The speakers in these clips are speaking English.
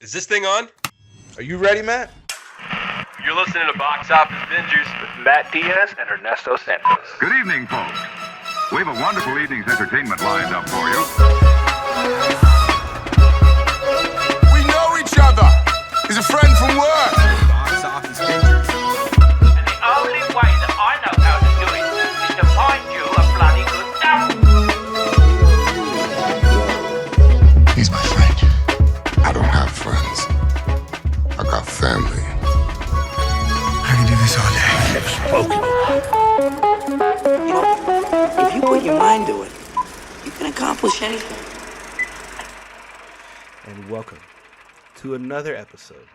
Is this thing on? Are you ready, Matt? You're listening to Box Office Bingers with Matt Diaz and Ernesto Santos. Good evening, folks. We have a wonderful evening's entertainment lined up for you. We know each other. He's a friend from work. Box Office Bingers. And the only way that I know how to do it is to find you a bloody good dump. He's my friend. I don't have friends. I got family. I can do this all day. You know, if you put your mind to it, you can accomplish anything. And welcome to another episode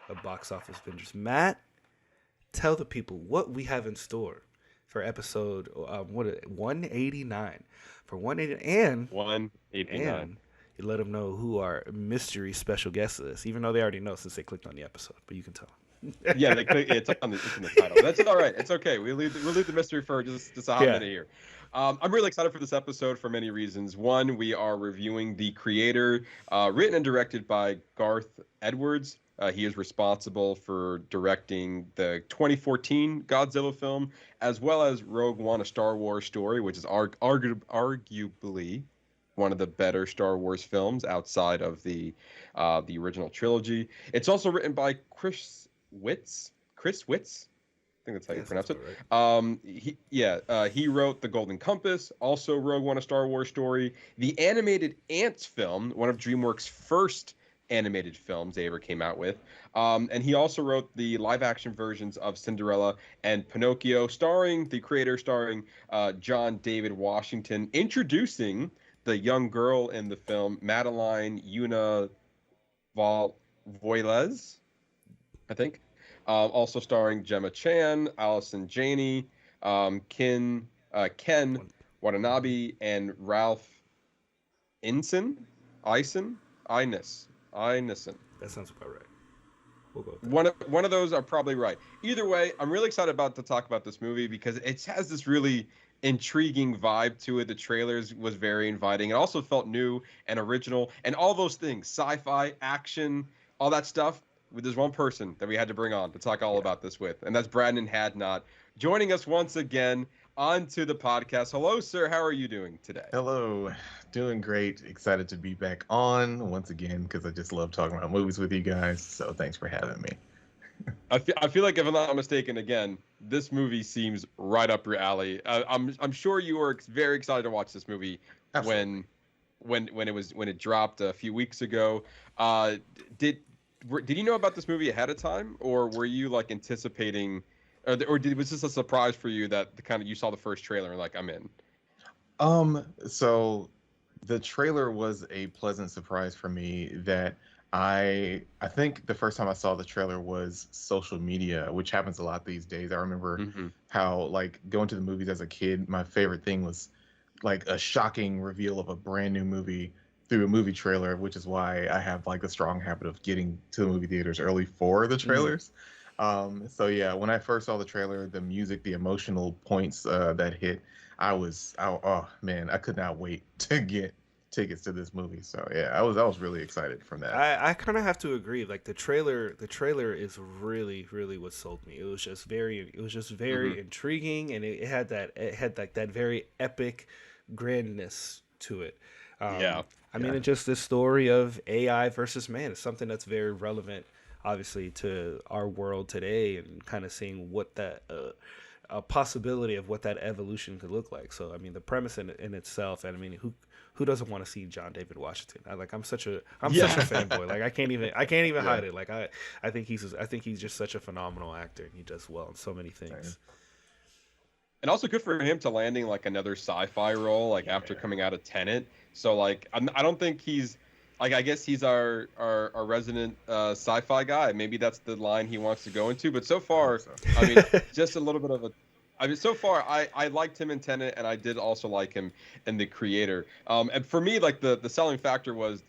of Box Office Bingers. Matt, tell the people what we have in store for episode 189. For 189 and 189. And you let them know who our mystery special guest is, even though they already know since they clicked on the episode. But you can tell. Yeah, it's in the title. That's all right. It's okay. We'll leave the mystery for just a hot minute here. I'm really excited for this episode for many reasons. One, we are reviewing The Creator, written and directed by Gareth Edwards. He is responsible for directing the 2014 Godzilla film, as well as Rogue One, a Star Wars story, which is arguably one of the better Star Wars films outside of the original trilogy. It's also written by Chris Witz. I think that's how you pronounce it. Right. He wrote The Golden Compass, also Rogue One, a Star Wars story, the animated Ants film, one of DreamWorks' first animated films they ever came out with. And he also wrote the live-action versions of Cinderella and Pinocchio, The Creator starring John David Washington, introducing the young girl in the film, Madeline Una Voiles, I think. Also starring Gemma Chan, Allison Janney, Ken Watanabe, and Ralph Ineson. That sounds about right. We'll go with that. One of those are probably right. Either way, I'm really excited to talk about this movie because it has this really intriguing vibe to it. The trailers was very inviting. It also felt new and original, and all those things, sci-fi, action, all that stuff. There's one person that we had to bring on to talk all about this with, and that's Brandon Hadnot, joining us once again onto the podcast. Hello, sir. How are you doing today? Hello. Doing great. Excited to be back on once again because I just love talking about movies with you guys. So thanks for having me. I feel like, if I'm not mistaken, again, this movie seems right up your alley. I'm sure you were very excited to watch this movie. Absolutely. when it dropped a few weeks ago. Did you know about this movie ahead of time, or were you like anticipating, was this a surprise for you that you saw the first trailer and like, I'm in? So the trailer was a pleasant surprise for me. That I think the first time I saw the trailer was social media, which happens a lot these days. I remember how like going to the movies as a kid, my favorite thing was like a shocking reveal of a brand new movie through a movie trailer, which is why I have like a strong habit of getting to the movie theaters early for the trailers. So yeah, when I first saw the trailer, the music, the emotional points that hit, oh man, I could not wait to get tickets to this movie. So yeah, I was really excited from that. I kind of have to agree. Like the trailer is really, really what sold me. It was just very intriguing, and it had that very epic grandness to it. I mean, it's just this story of AI versus man. It's something that's very relevant, obviously, to our world today, and kind of seeing what that a possibility of what that evolution could look like. So, I mean, the premise in itself, and I mean, who doesn't want to see John David Washington? I'm such a fanboy. Like I can't even hide it. Like I think he's just such a phenomenal actor, and he does well in so many things. Right. And also good for him to landing like another sci-fi role after coming out of Tenet. So like I don't think he's like, I guess he's our resident sci-fi guy. Maybe that's the line he wants to go into. But so far, I mean, just a little bit of a. I mean, so far I liked him in Tenet, and I did also like him in The Creator. And for me, like the selling factor was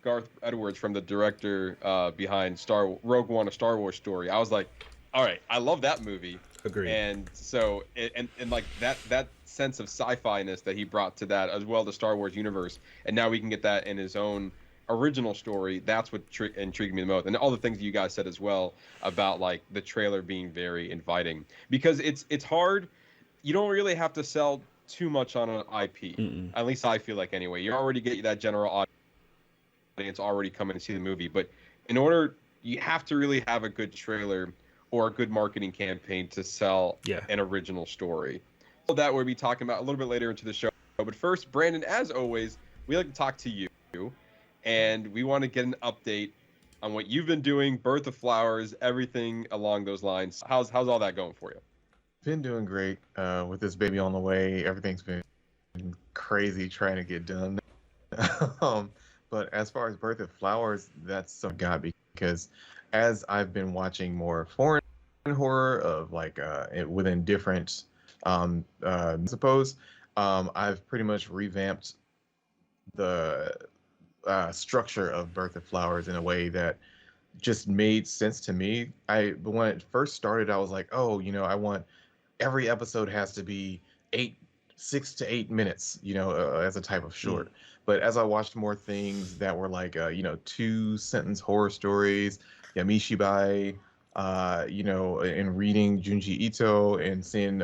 Gareth Edwards, from the director behind Rogue One, a Star Wars story. I was like, all right, I love that movie. Agreed. And so and like that sense of sci-fi-ness that he brought to that, as well, the Star Wars universe, and now we can get that in his own original story, that's what intrigued me the most, and all the things you guys said as well about like the trailer being very inviting, because it's hard. You don't really have to sell too much on an IP. Mm-mm. At least I feel like anyway. You already get that general audience already coming to see the movie, but in order, you have to really have a good trailer or a good marketing campaign to sell an original story. So that we'll be talking about a little bit later into the show. But first, Brandon, as always, we like to talk to you, and we want to get an update on what you've been doing, Birth of Flowers, everything along those lines. How's all that going for you? Been doing great with this baby on the way. Everything's been crazy trying to get done. But as far as Birth of Flowers, that's some God, because as I've been watching more foreign horror of like within different I suppose I've pretty much revamped the structure of Birth of Flowers in a way that just made sense to me. When it first started, I was like, oh, I want every episode has to be 6 to 8 minutes, as a type of short. But as I watched more things that were like, 2 sentence horror stories, Yamishibai, and reading Junji Ito and seeing,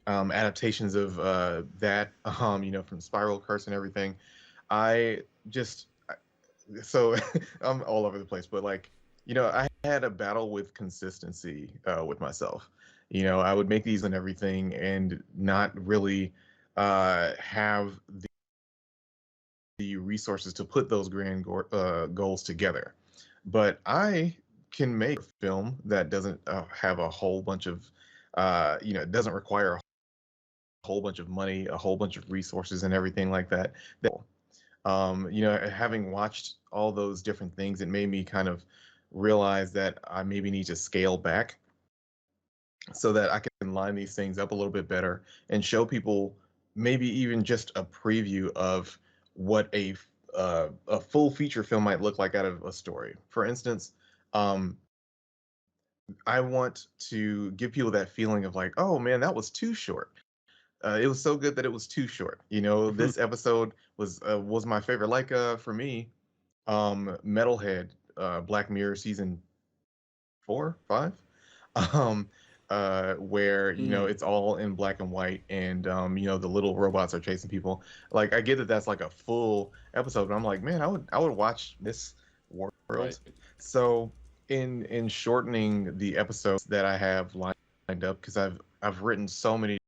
adaptations of that, from Spiral Curse and everything, I just, so I'm all over the place, but like, I had a battle with consistency with myself. I would make these and everything and not really have the resources to put those grand goals together. But I can make a film that doesn't have a whole bunch of, it doesn't require a whole bunch of money, a whole bunch of resources and everything like that. Having watched all those different things, it made me kind of realize that I maybe need to scale back so that I can line these things up a little bit better and show people maybe even just a preview of what a full feature film might look like out of a story. For instance, I want to give people that feeling of like, oh man, that was too short. It was so good that it was too short. This episode was my favorite. Like for me, Metalhead, Black Mirror season 4, 5, um, where it's all in black and white, and the little robots are chasing people. Like I get that that's like a full episode, but I'm like, man, I would watch this world. Right. So in shortening the episodes that I have lined up, because I've written so many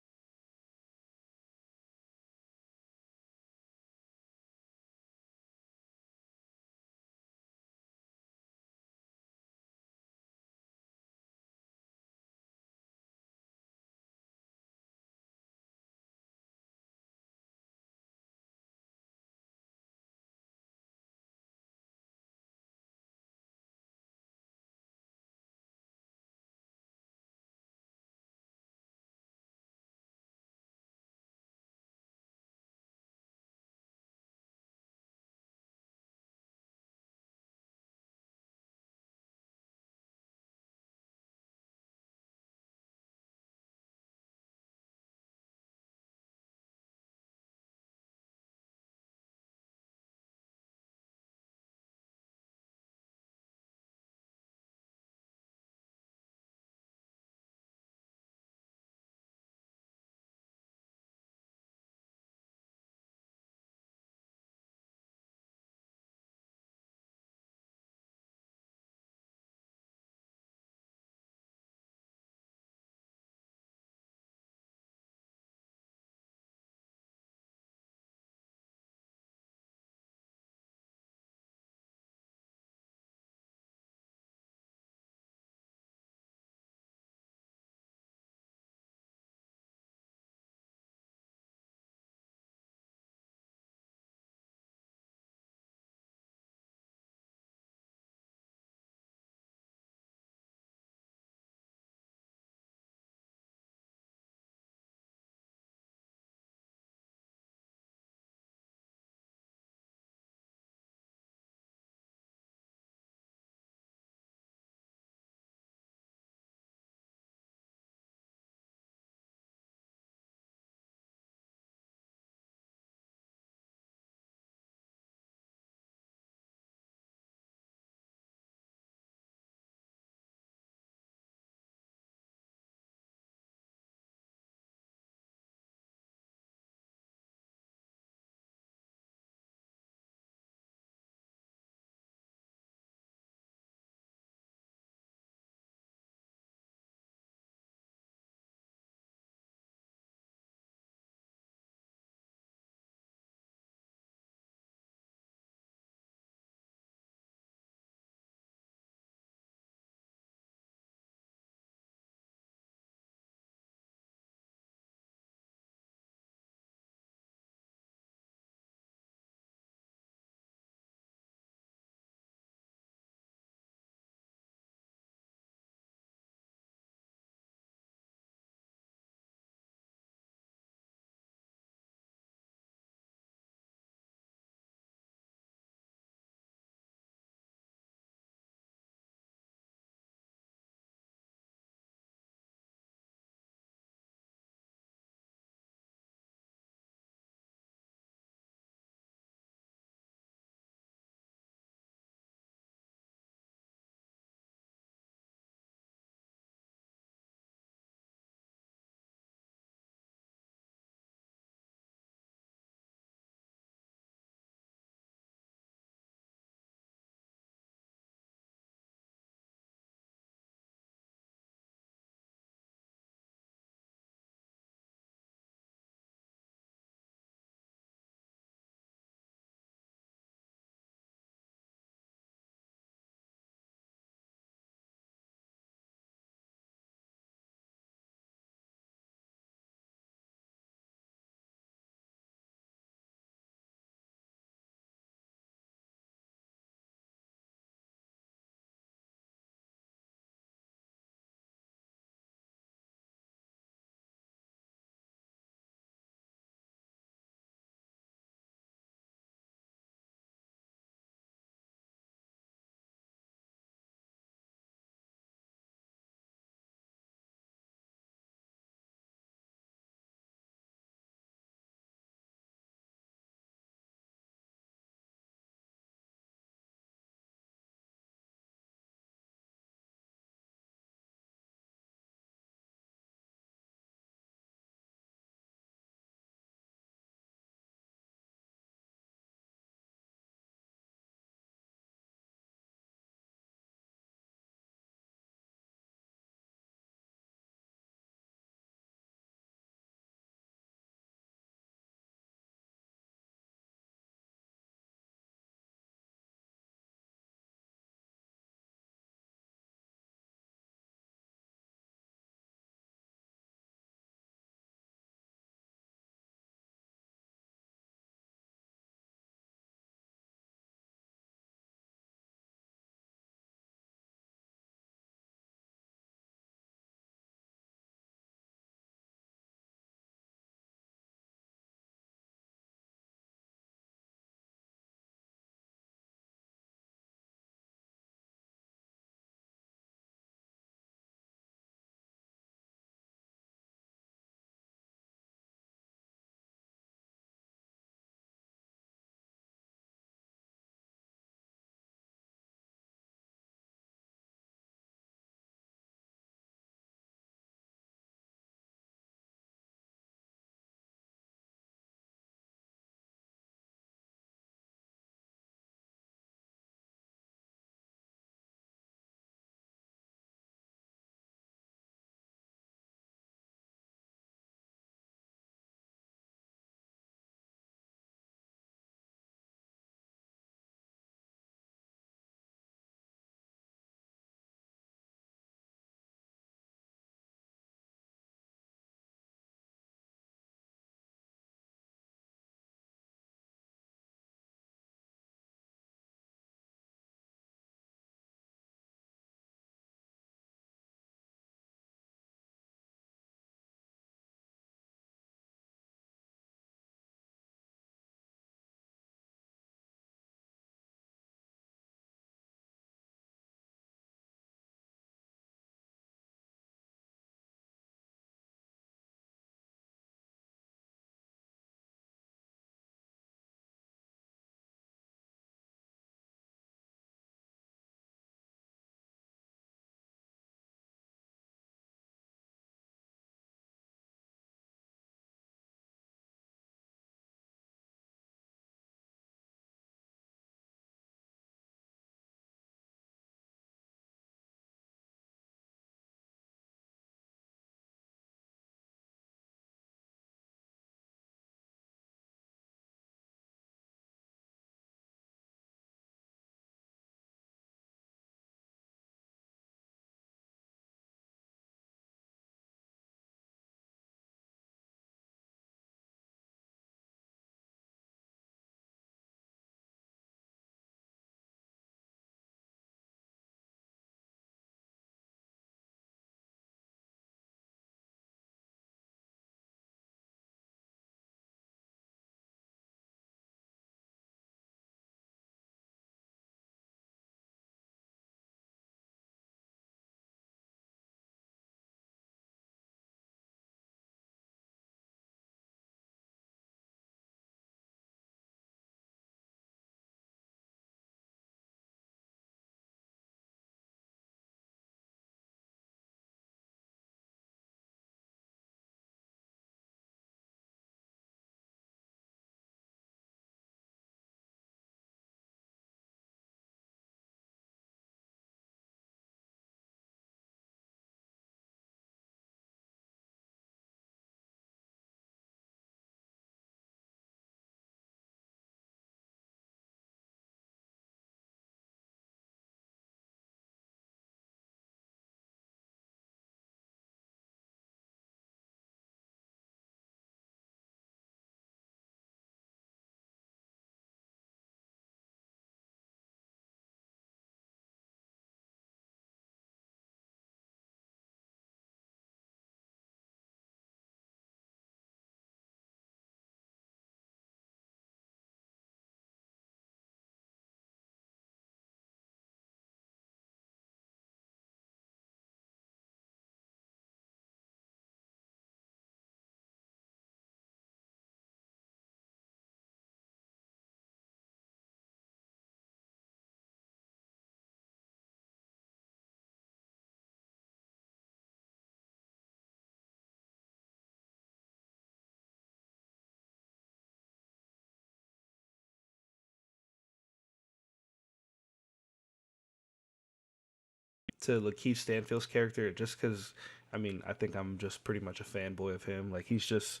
to Lakeith Stanfield's character, just because. I mean, I think I'm just pretty much a fanboy of him. Like, he's just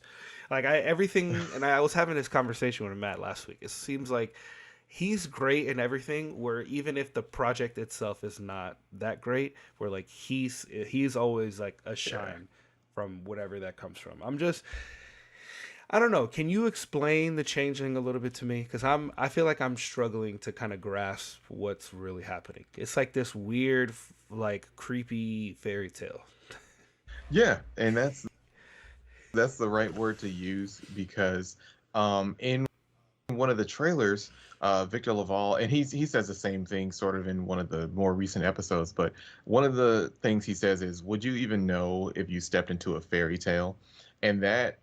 like everything. And I was having this conversation with Matt last week. It seems like he's great in everything. Where even if the project itself is not that great, where like he's always like a shine from whatever that comes from. I don't know. Can you explain the Changeling a little bit to me? Because I feel like I'm struggling to kind of grasp what's really happening. It's like this weird, like creepy fairy tale. Yeah, and that's the right word to use, because in one of the trailers, Victor Laval, and he says the same thing sort of in one of the more recent episodes, but one of the things he says is, would you even know if you stepped into a fairy tale? And that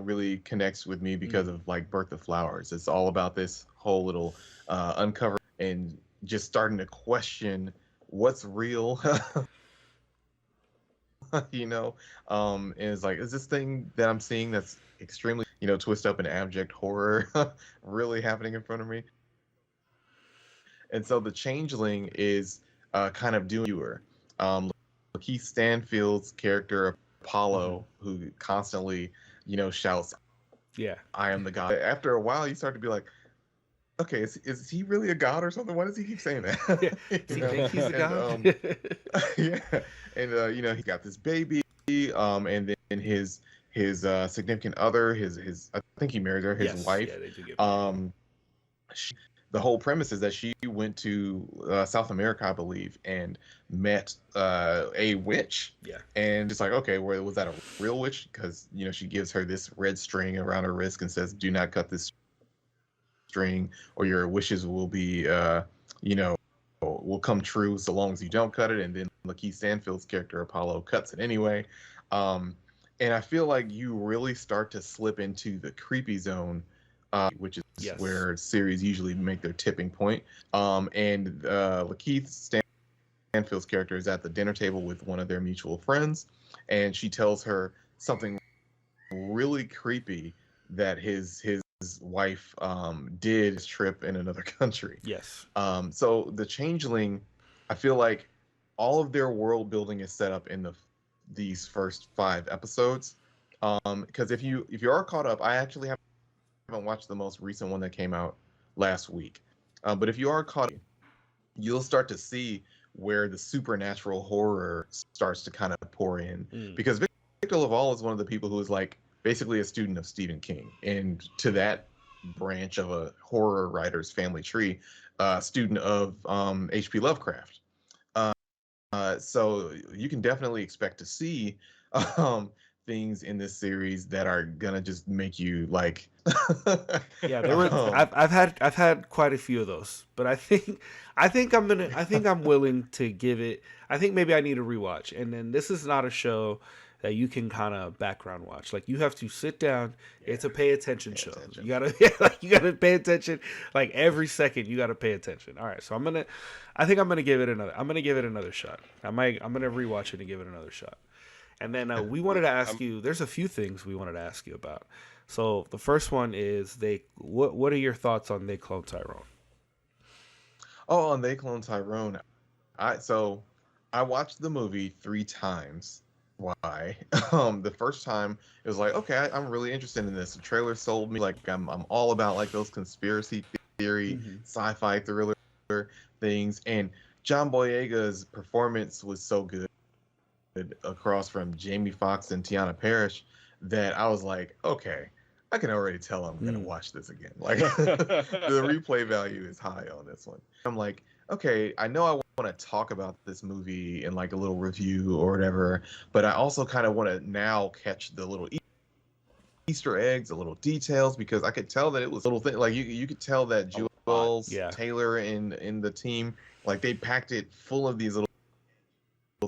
really connects with me because of like Birth of Flowers. It's all about this whole little uncover and just starting to question what's real. And it's like, is this thing that I'm seeing that's extremely, twist up and abject horror really happening in front of me? And so the Changeling is kind of doing viewer. Keith Stanfield's character Apollo, who constantly, shouts, "Yeah, I am the god." After a while, you start to be like, okay, is he really a god or something? Why does he keep saying that? Does he think he's a god? Yeah, and he got this baby, and then his significant other, his I think he married her, his wife. Yeah, they do get married. The whole premise is that she went to South America, I believe, and met a witch. Yeah. And it's like, okay, well, was that a real witch? Because she gives her this red string around her wrist and says, "Do not cut this string, or your wishes will be, will come true so long as you don't cut it." And then Lakeith Stanfield's character Apollo cuts it anyway. And I feel like you really start to slip into the creepy zone, which is where series usually make their tipping point. And Lakeith Stanfield's character is at the dinner table with one of their mutual friends, and she tells her something really creepy that his wife did his trip in another country. Yes. So the Changeling, I feel like all of their world building is set up in these first 5 episodes. Because if you are caught up, I actually haven't watched the most recent one that came out last week. But if you are caught up, you'll start to see where the supernatural horror starts to kind of pour in. Because Victor Laval is one of the people who is like basically a student of Stephen King, and to that branch of a horror writer's family tree, student of H.P. Lovecraft. So you can definitely expect to see things in this series that are gonna just make you like. Yeah, there were. I've had quite a few of those, but I think I'm willing to give it. I think maybe I need a rewatch, and then this is not a show that you can kind of background watch. Like, you have to sit down. It's a pay attention show. You gotta pay attention. Like, every second you gotta pay attention. All right, so I'm gonna give it another shot. I'm gonna rewatch it and give it another shot. And then we wanted to ask you. There's a few things we wanted to ask you about. So the first one is what are your thoughts on They Clone Tyrone? Oh, on They Clone Tyrone. I watched the movie 3 times. Why? The first time it was like, okay, I'm really interested in this. The trailer sold me. Like, I'm all about like those conspiracy theory, sci-fi thriller things. And John Boyega's performance was so good across from Jamie Foxx and Tiana Parrish that I was like, okay, I can already tell I'm gonna watch this again. Like, the replay value is high on this one. I'm like, okay, I know I want to talk about this movie in like a little review or whatever, but I also kind of want to now catch the little Easter eggs, the little details, because I could tell that it was little thing. Like, you could tell that Jules Taylor in the team, like, they packed it full of these little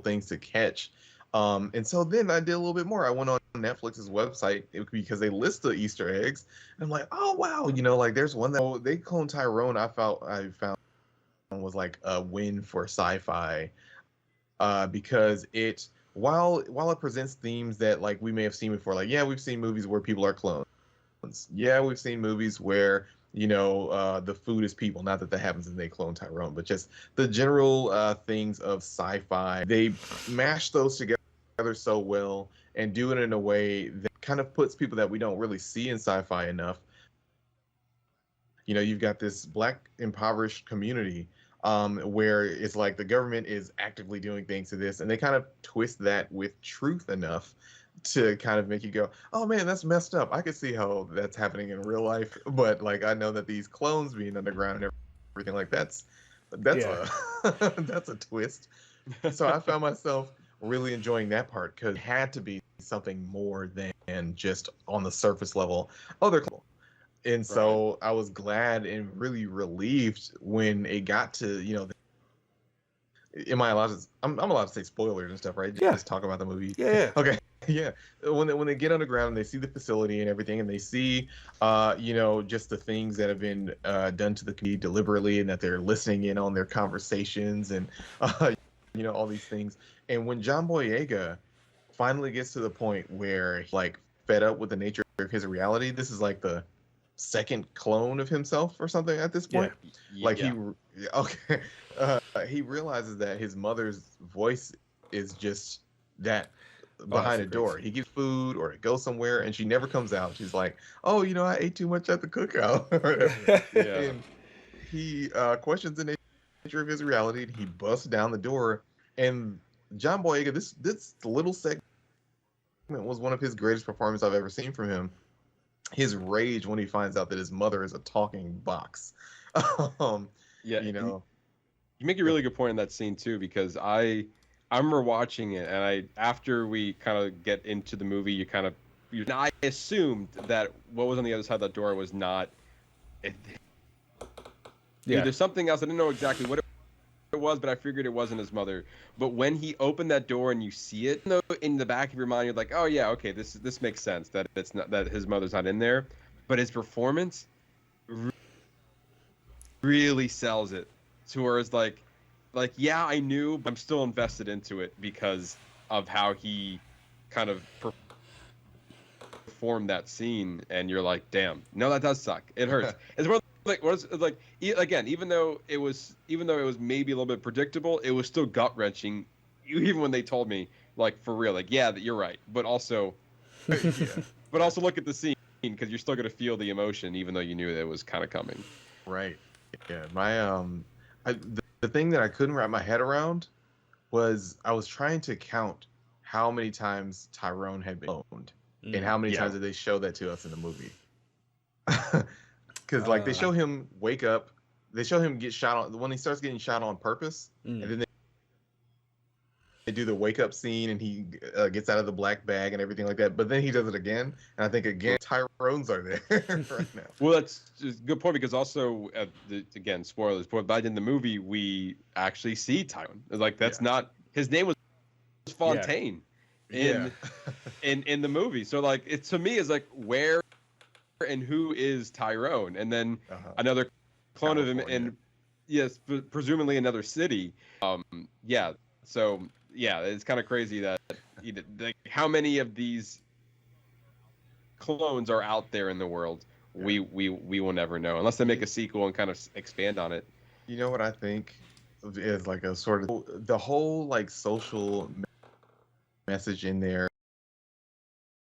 things to catch. And so then I did a little bit more. I went on Netflix's website because they list the Easter eggs. And I'm like, oh wow, like there's one that They Clone Tyrone. I found was like a win for sci-fi, because it while it presents themes that like we may have seen before, like, yeah, we've seen movies where people are clones. Yeah, we've seen movies where the food is people. Not that that happens and they clone Tyrone, but just the general things of sci-fi. They mash those together so well and do it in a way that kind of puts people that we don't really see in sci-fi enough. You've got this black impoverished community where it's like the government is actively doing things to this, and they kind of twist that with truth enough to kind of make you go, oh man, that's messed up. I could see how that's happening in real life, but like I know that these clones being underground and everything like that's Yeah. that's a twist. So I found myself really enjoying that part because it had to be something more than just on the surface level. And so I was glad and really relieved when it got to, am I allowed to? I'm allowed to say spoilers and stuff, right? Yeah. Just talk about the movie. Yeah. Okay. Yeah. When they get underground and they see the facility and everything, and they see, just the things that have been done to the community deliberately, and that they're listening in on their conversations and, all these things. And when John Boyega finally gets to the point where he's like fed up with the nature of his reality, this is like the second clone of himself or something at this point. Like he realizes that his mother's voice is just that behind a door. He gives food or to go somewhere and she never comes out. She's like, oh, I ate too much at the cookout. And he questions the nature of his reality. He busts down the door, and John Boyega, this little segment was one of his greatest performances I've ever seen from him. His rage when he finds out that his mother is a talking box. You make a really good point in that scene too, because I remember watching it, and after we kind of get into the movie, I assumed that what was on the other side of that door was not. There's something else. I didn't know exactly what it was, but I figured it wasn't his mother. But when he opened that door and you see it, in the back of your mind, you're like, oh yeah, okay, this makes sense that it's not, that his mother's not in there. But his performance really sells it to where it's like yeah, I knew, but I'm still invested into it because of how he kind of performed that scene. And you're like, damn, no, that does suck. It hurts. It's more like again, even though it was maybe a little bit predictable, it was still gut wrenching. Even when they told me, like, for real, like, yeah, you're right, but also, but also look at the scene because you're still gonna feel the emotion, even though you knew that it was kind of coming. Right. Yeah. My the thing that I couldn't wrap my head around was I was trying to count how many times Tyrone had been cloned and how many times did they show that to us in the movie. Because they show him wake up, they show him get shot on when he starts getting shot on purpose, and then they do the wake up scene and he gets out of the black bag and everything like that. But then he does it again, and I think again Tyrones are there right now. Well, that's a good point because also again, spoilers, but in the movie we actually see Tyrone. Like that's not his name was Fontaine in the movie. So like it to me is like where and who is Tyrone, and then another clone of him, and yes, presumably another city. So it's kind of crazy that how many of these clones are out there in the world. We will never know unless they make a sequel and kind of expand on it. You know what I think is like a sort of the whole like social message in there.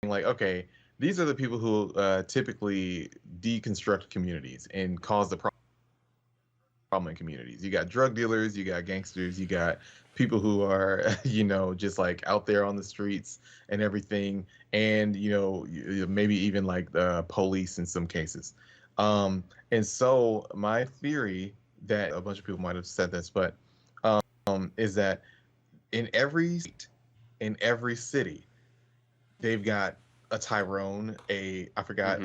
Like, okay, these are the people who typically deconstruct communities and cause the problem in communities. You got drug dealers, you got gangsters, you got people who are, just like out there on the streets and everything. And, maybe even like the police in some cases. And so my theory that a bunch of people might have said this, but is that in every city, they've got a Tyrone, I forgot,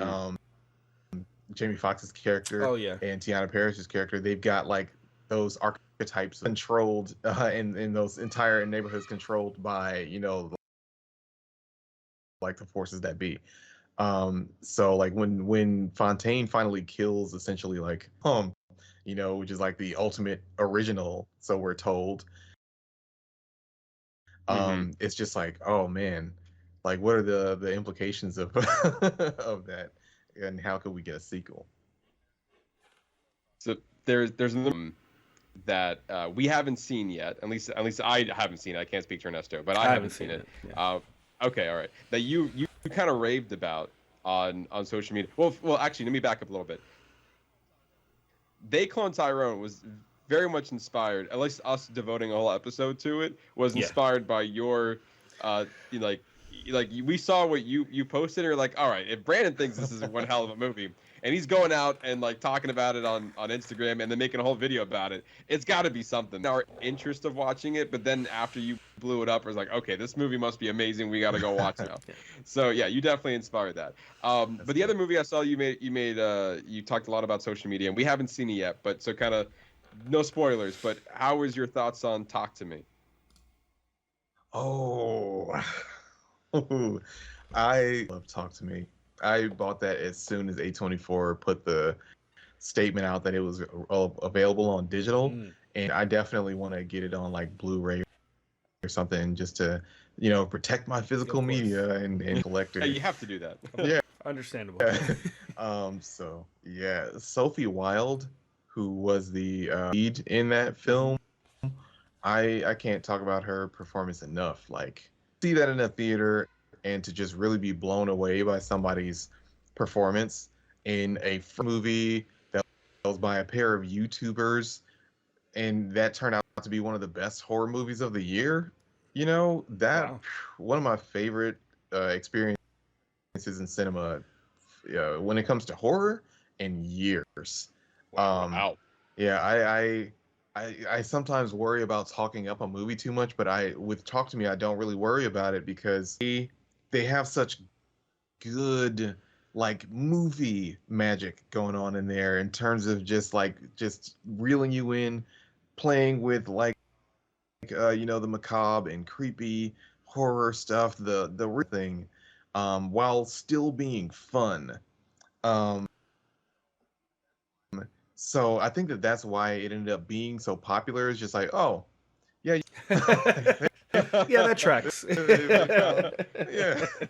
Jamie Foxx's character, and Tiana Parrish's character. They've got like those archetypes controlled in those entire neighborhoods controlled by like the forces that be. So like when Fontaine finally kills essentially like which is like the ultimate original, so we're told. It's just like, oh man, like what are the implications of of that, and how could we get a sequel? So there's another that we haven't seen yet. At least I haven't seen it. I can't speak to Ernesto, but I haven't seen it. Yeah. Okay, all right. That you kind of raved about on social media. Well, actually, let me back up a little bit. They Clone Tyrone was very much inspired. At least us devoting a whole episode to it was inspired by your, like we saw what you posted, and you're like, all right, if Brandon thinks this is one hell of a movie, and he's going out and like talking about it on Instagram and then making a whole video about it, it's got to be something. Our interest of watching it, but then after you blew it up, it was like, okay, this movie must be amazing. We got to go watch it now. So yeah, you definitely inspired that. But the other movie I saw you talked a lot about social media, and we haven't seen it yet. But so kind of no spoilers. But how was your thoughts on Talk to Me? Oh, I love Talk to Me. I bought that as soon as A24 put the statement out that it was available on digital, and I definitely want to get it on like Blu-ray or something just to, protect my physical media and collect it. Yeah, you have to do that. Yeah, understandable. So yeah, Sophie Wilde, who was the lead in that film, I can't talk about her performance enough. Like, see that in a theater, and to just really be blown away by somebody's performance in a movie that was by a pair of YouTubers, and that turned out to be one of the best horror movies of the year. One of my favorite experiences in cinema when it comes to horror in years. Wow. Yeah, I sometimes worry about talking up a movie too much, but with Talk to Me, I don't really worry about it because they have such good like movie magic going on in there in terms of just reeling you in, playing with the macabre and creepy horror stuff, the real thing, while still being fun. So I think that's why it ended up being so popular. It's just like, oh, yeah. Yeah, that tracks. Yeah,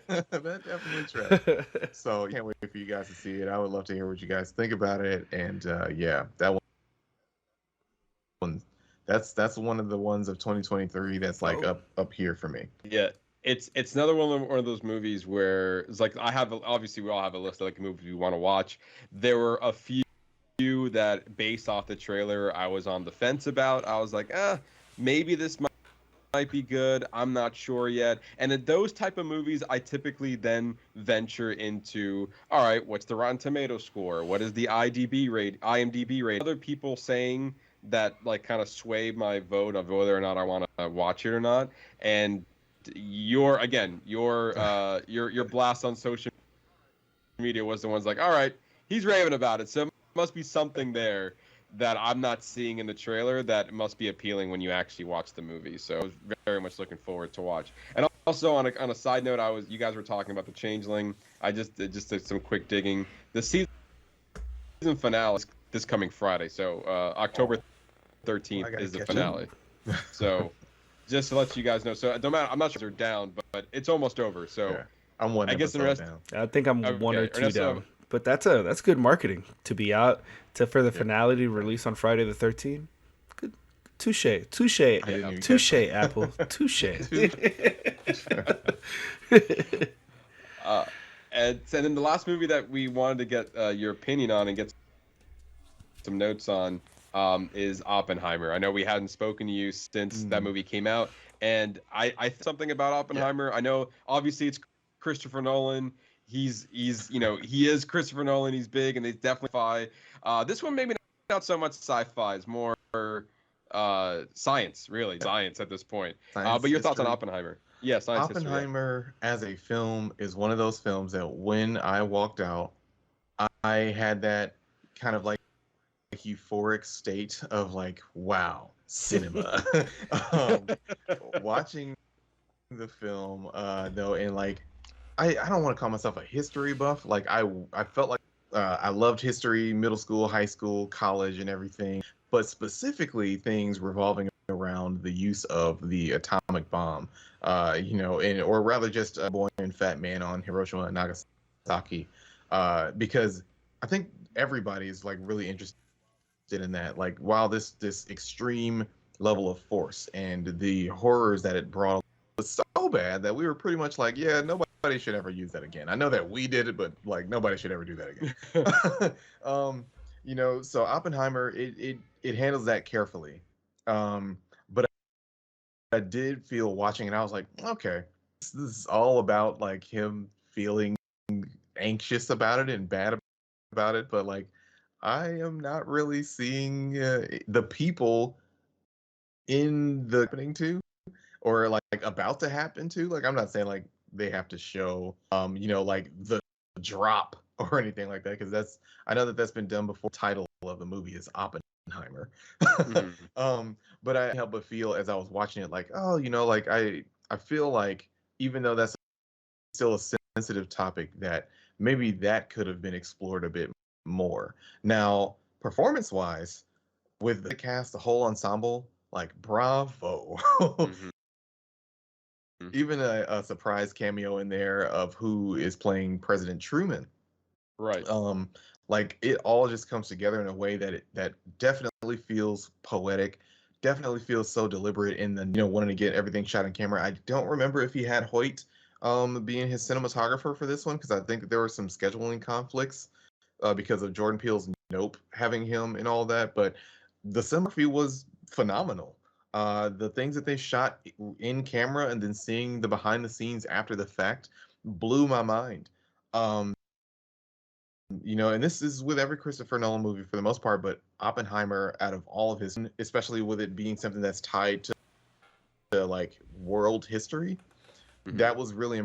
that definitely tracks. So can't wait for you guys to see it. I would love to hear what you guys think about it. And that one, that's one of the ones of 2023 that's like up here for me. Yeah, it's another one of those movies where it's like obviously we all have a list of like movies we want to watch. There were a few that based off the trailer I was on the fence about. I was like, maybe this might be good. I'm not sure yet. And in those type of movies, I typically then venture into, all right, what's the Rotten Tomato score? What is the IMDb rate? Other people saying that like kind of sway my vote of whether or not I want to watch it or not. And your blast on social media was the ones like, all right, he's raving about it, so there must be something there that I'm not seeing in the trailer that must be appealing when you actually watch the movie. So I was very much looking forward to watch. And also on a side note, you guys were talking about The Changeling. I just did some quick digging. The season finale is this coming Friday, so October 13th is the finale. So just to let you guys know, so it don't matter. I'm not sure they're down, but it's almost over. So yeah, I'm one. I guess the rest. Down. I think I'm one or two down. But that's good marketing to be out for the finale to release on Friday the 13th. Good, touche, Apple, touche. And then the last movie that we wanted to get your opinion on and get some notes on is Oppenheimer. I know we hadn't spoken to you since that movie came out, and I something about Oppenheimer. Yeah. I know obviously it's Christopher Nolan. He is Christopher Nolan. He's big, and they definitely sci-fi. This one maybe not so much sci-fi. It's more science, really. Yeah. Science at this point. But your thoughts on Oppenheimer? Yeah, science Oppenheimer as a film is one of those films that when I walked out, I had that kind of like euphoric state of like, wow, cinema. Watching the film, though, and like, I don't want to call myself a history buff. Like I felt like I loved history, middle school, high school, college, and everything. But specifically things revolving around the use of the atomic bomb, or rather just a boy and fat man on Hiroshima and Nagasaki, because I think everybody is like really interested in that. Like, while this extreme level of force and the horrors that it brought was so bad that we were pretty much like, yeah, nobody should ever use that again. I know that we did it, but like nobody should ever do that again. So Oppenheimer, it handles that carefully. But I did feel watching it, I was like, okay, this is all about like him feeling anxious about it and bad about it, but like I am not really seeing the people in the happening to, or like about to happen to. Like, I'm not saying like they have to show like the drop or anything like that, because I know that's been done before. The title of the movie is Oppenheimer. But I help but feel as I was watching it like, oh, like I feel like even though that's still a sensitive topic, that maybe that could have been explored a bit more. Now, performance wise, with the cast, the whole ensemble, like, bravo. Even a surprise cameo in there of who is playing President Truman. Right. Like, it all just comes together in a way that definitely feels poetic, definitely feels so deliberate in the wanting to get everything shot on camera. I don't remember if he had Hoyt being his cinematographer for this one, because I think there were some scheduling conflicts because of Jordan Peele's Nope having him and all that, but the cinematography was phenomenal. The things that they shot in camera and then seeing the behind the scenes after the fact blew my mind. And this is with every Christopher Nolan movie for the most part, but Oppenheimer, out of all of his, especially with it being something that's tied to like world history, that was really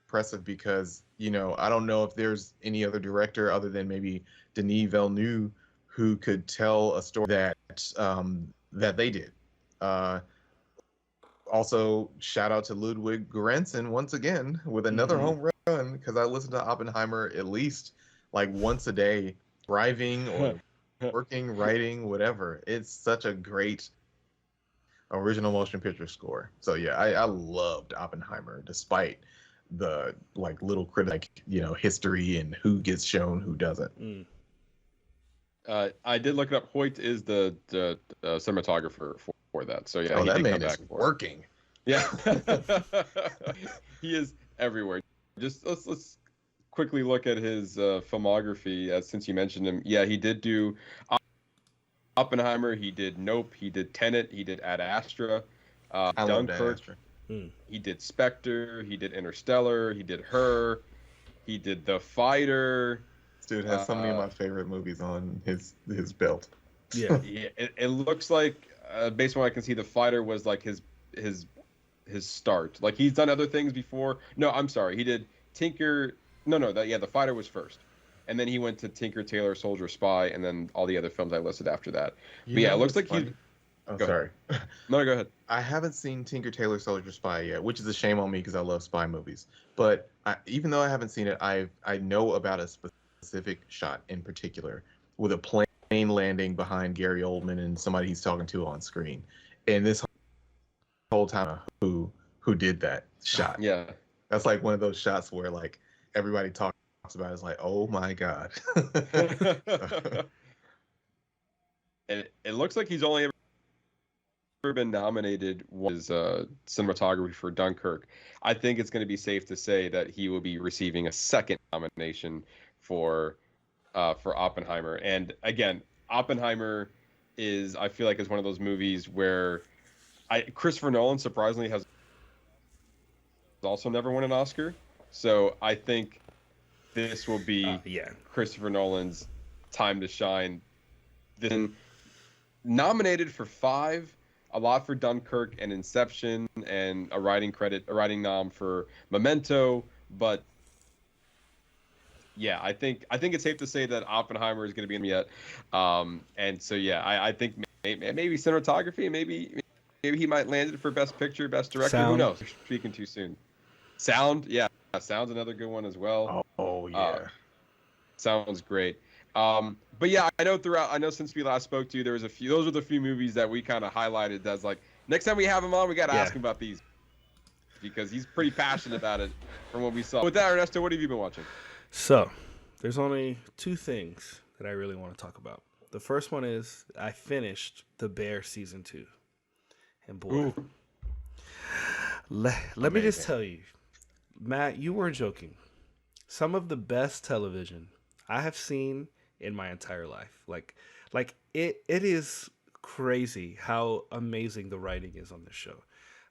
impressive, because I don't know if there's any other director other than maybe Denis Villeneuve who could tell a story that they did. Also, shout out to Ludwig Göransson once again with another home run, because I listen to Oppenheimer at least like once a day, driving or working, writing, whatever. It's such a great original motion picture score. So yeah, I loved Oppenheimer despite the like little critic, history and who gets shown, who doesn't. I did look it up. Hoyt is the cinematographer for that. So yeah, oh, he that did man come is back for working. Yeah, he is everywhere. Just let's quickly look at his filmography. Since you mentioned him, yeah, he did do Oppenheimer. He did Nope. He did Tenet. He did Ad Astra. I love Ad Astra. He did Spectre. He did Interstellar. He did Her. He did The Fighter. This dude has so many of my favorite movies on his belt. Yeah, it looks like based on what I can see, The Fighter was like his start. Like, he's done other things before. No, I'm sorry. He did Tinker. The Fighter was first, and then he went to Tinker, Tailor, Soldier, Spy, and then all the other films I listed after that. But yeah, it looks like he. Oh, sorry. No, go ahead. I haven't seen Tinker, Tailor, Soldier, Spy yet, which is a shame on me because I love spy movies. But even though I haven't seen it, I know about a specific shot in particular with a plane landing behind Gary Oldman and somebody he's talking to on screen. And this whole time, who did that shot? Yeah, that's like one of those shots where like everybody talks about it. It's like, oh my god. And it looks like he's only ever been nominated was cinematography for Dunkirk. I think it's going to be safe to say that he will be receiving a second nomination for Oppenheimer. And again, Oppenheimer I feel like is one of those movies where Christopher Nolan surprisingly has also never won an Oscar. So I think this will be Christopher Nolan's time to shine. Then nominated for 5, a lot for Dunkirk and Inception, and a writing nom for Memento. But yeah, I think it's safe to say that Oppenheimer is going to be in yet. And so yeah, I think maybe cinematography, maybe he might land it for Best Picture, Best Director. Sound. Who knows? We're speaking too soon. Sound, yeah, sound's another good one as well. Oh yeah, sounds great. But yeah, I know since we last spoke to you, there was a few. Those are the few movies that we kind of highlighted as like, next time we have him on, we got to ask him about these, because he's pretty passionate about it from what we saw. With that, Ernesto, what have you been watching? So there's only 2 things that I really want to talk about. The first one is I finished The Bear season 2, and boy, Ooh. let me just tell you, Matt, you weren't joking. Some of the best television I have seen in my entire life. Like it is crazy how amazing the writing is on this show.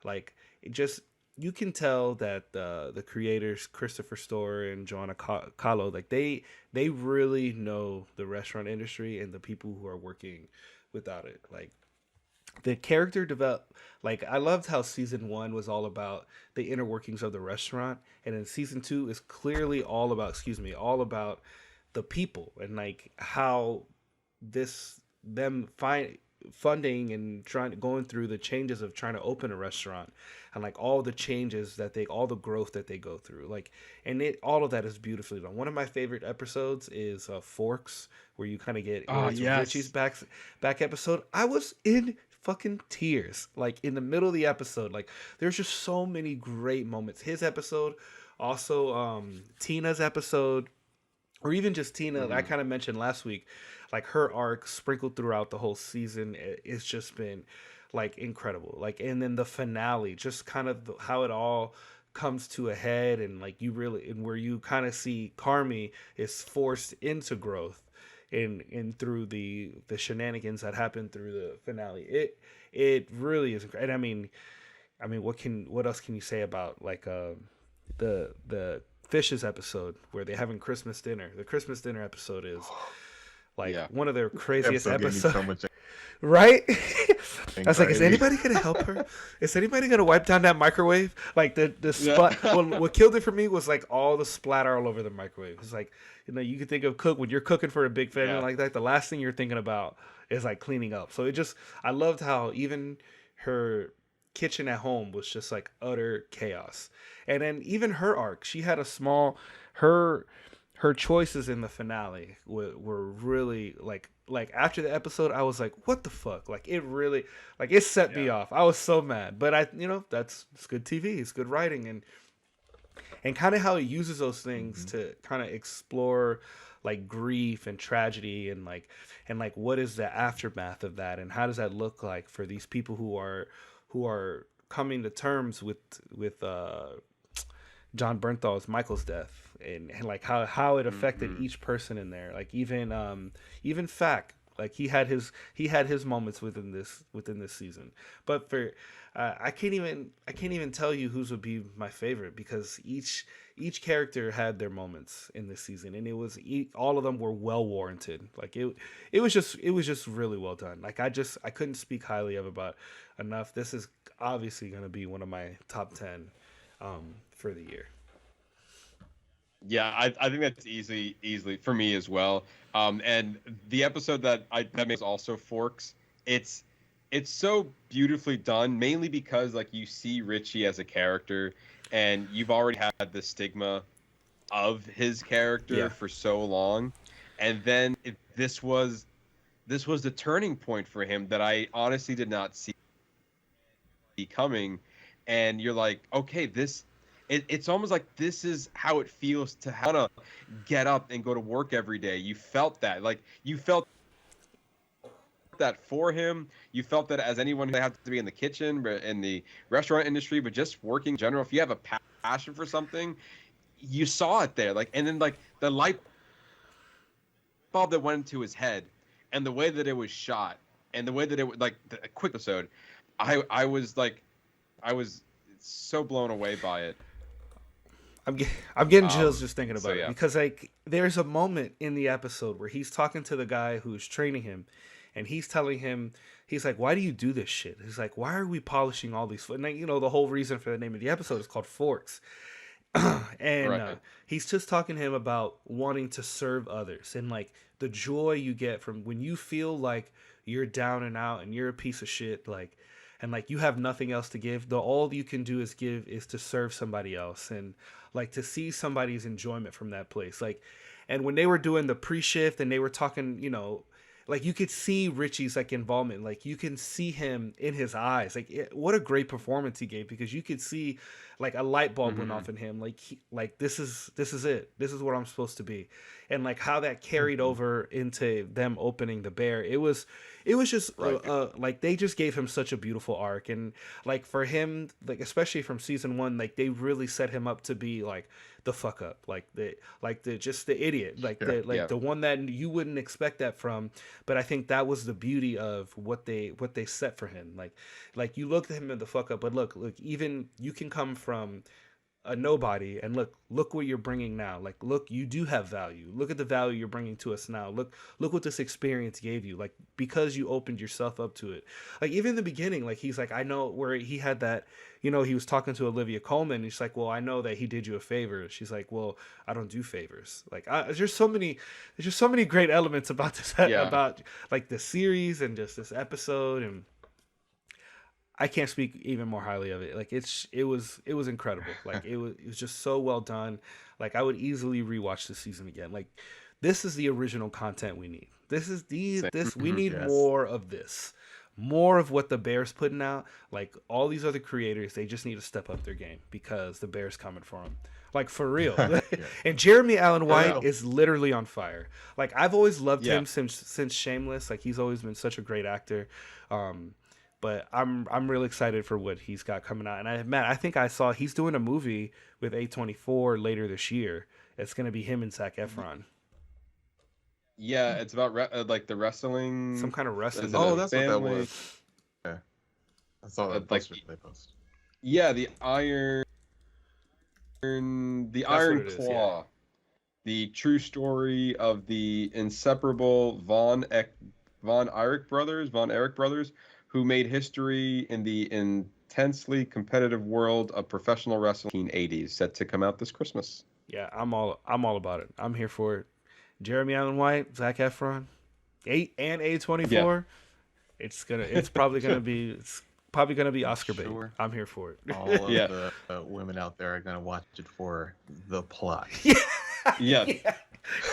Like it just you can tell that the creators Christopher Storer and Joanna Kahlo, like they really know the restaurant industry and the people who are working without it. Like the character develop, like I loved how season 1 was all about the inner workings of the restaurant, and then season 2 is clearly all about the people and like how them funding and going through the changes of trying to open a restaurant, and like all the changes all the growth that they go through, like, and all of that is beautifully done. One of my favorite episodes is Forks, where you kind of get Richie's back episode. I was in fucking tears, like in the middle of the episode. Like there's just so many great moments. His episode, also Tina's episode, or even just Tina, I kind of mentioned last week, like her arc sprinkled throughout the whole season. It's just been like incredible. Like, and then the finale, just kind of how it all comes to a head, and like where you kind of see Carmi is forced into growth in through the shenanigans that happen through the finale. It really is incredible. And I mean, what else can you say about like the Fishes episode where they're having Christmas dinner? The Christmas dinner episode is like one of their craziest episodes. So much... Right? I was like, is anybody gonna help her? Is anybody gonna wipe down that microwave? Like the splat. Well, what killed it for me was like all the splatter all over the microwave. It's like, you know, you can think of when you're cooking for a big family like that, the last thing you're thinking about is like cleaning up. So I loved how even her kitchen at home was just like utter chaos. And then even her arc, she had her choices in the finale were really like after the episode, I was like, what the fuck? Like it really, like it set me off. I was so mad, but it's good TV. It's good writing, and kind of how it uses those things to kind of explore like grief and tragedy, and like what is the aftermath of that, and how does that look like for these people who are coming to terms with John Bernthal's Michael's death, and like how it affected each person in there. Like even Fack, like he had his moments within this season. But for I can't even tell you whose would be my favorite, because each character had their moments in this season, and all of them were well warranted. Like it was just really well done. Like I couldn't speak highly of about enough. This is obviously going to be one of my top 10 for the year. Yeah, I think that's easily for me as well. And the episode that makes also Forks. It's so beautifully done, mainly because like you see Richie as a character, and you've already had the stigma of his character for so long, and then this was the turning point for him that I honestly did not see coming. And you're like, okay, it's almost like this is how it feels to want to get up and go to work every day. You felt that, like you felt that for him. You felt that as anyone who has to be in the kitchen, in the restaurant industry, but just working in general. If you have a passion for something, you saw it there. Like, and then like the light bulb that went into his head, and the way that it was shot, and the way that it was like the quick episode, I was so blown away by it. I'm getting chills just thinking about it, because like there's a moment in the episode where he's talking to the guy who's training him, and he's telling him, he's like, why do you do this shit? He's like, why are we polishing all these and like, the whole reason for the name of the episode is called Forks. And he's just talking to him about wanting to serve others, and like the joy you get from when you feel like you're down and out and you're a piece of shit, like, and like you have nothing else to give. All you can do is to serve somebody else, and like to see somebody's enjoyment from that place. Like, and when they were doing the pre-shift and they were talking, like you could see Richie's like involvement, like you can see him in his eyes, like what a great performance he gave, because you could see like a light bulb went off in him, like like this is it, this is what I'm supposed to be. And like how that carried over into them opening the bear, it was just like they just gave him such a beautiful arc. And like for him, like especially from season 1, like they really set him up to be like the fuck up, like the just the idiot, like the one that you wouldn't expect that from. But I think that was the beauty of what they set for him. Like you look at him in the fuck up, but look, even you can come from a nobody and look what you're bringing now. Like, look, you do have value. Look at the value you're bringing to us now. Look what this experience gave you, like, because you opened yourself up to it. Like, even in the beginning, like, he's like, I know, where he had that, you know, he was talking to Olivia Colman, and she's like, well, I know that he did you a favor. She's like, well, I don't do favors. Like, there's just so many great elements about this, about like the series and just this episode, and I can't speak even more highly of it. Like it was incredible. Like it was just so well done. Like I would easily rewatch this season again. Like this is the original content we need. We need more of this. More of what the Bears putting out. Like all these other creators, they just need to step up their game, because the Bears coming for them. Like for real. And Jeremy Allen White is literally on fire. Like I've always loved him since Shameless. Like he's always been such a great actor. But I'm really excited for what he's got coming out. And I think I saw he's doing a movie with A24 later this year. It's going to be him and Zac Efron. Yeah, it's about like the wrestling. Some kind of wrestling. Oh, that's what that was. Yeah, I saw that poster they posted. Yeah, the Iron Claw. The true story of the inseparable Von Erich brothers, who made history in the intensely competitive world of professional wrestling in the 1980s, set to come out this Christmas. Yeah, I'm all about it. I'm here for it. Jeremy Allen White, Zac Efron, A24. Yeah. It's probably gonna be Oscar bait. Sure. I'm here for it. All of the women out there are gonna watch it for the plot. Yeah,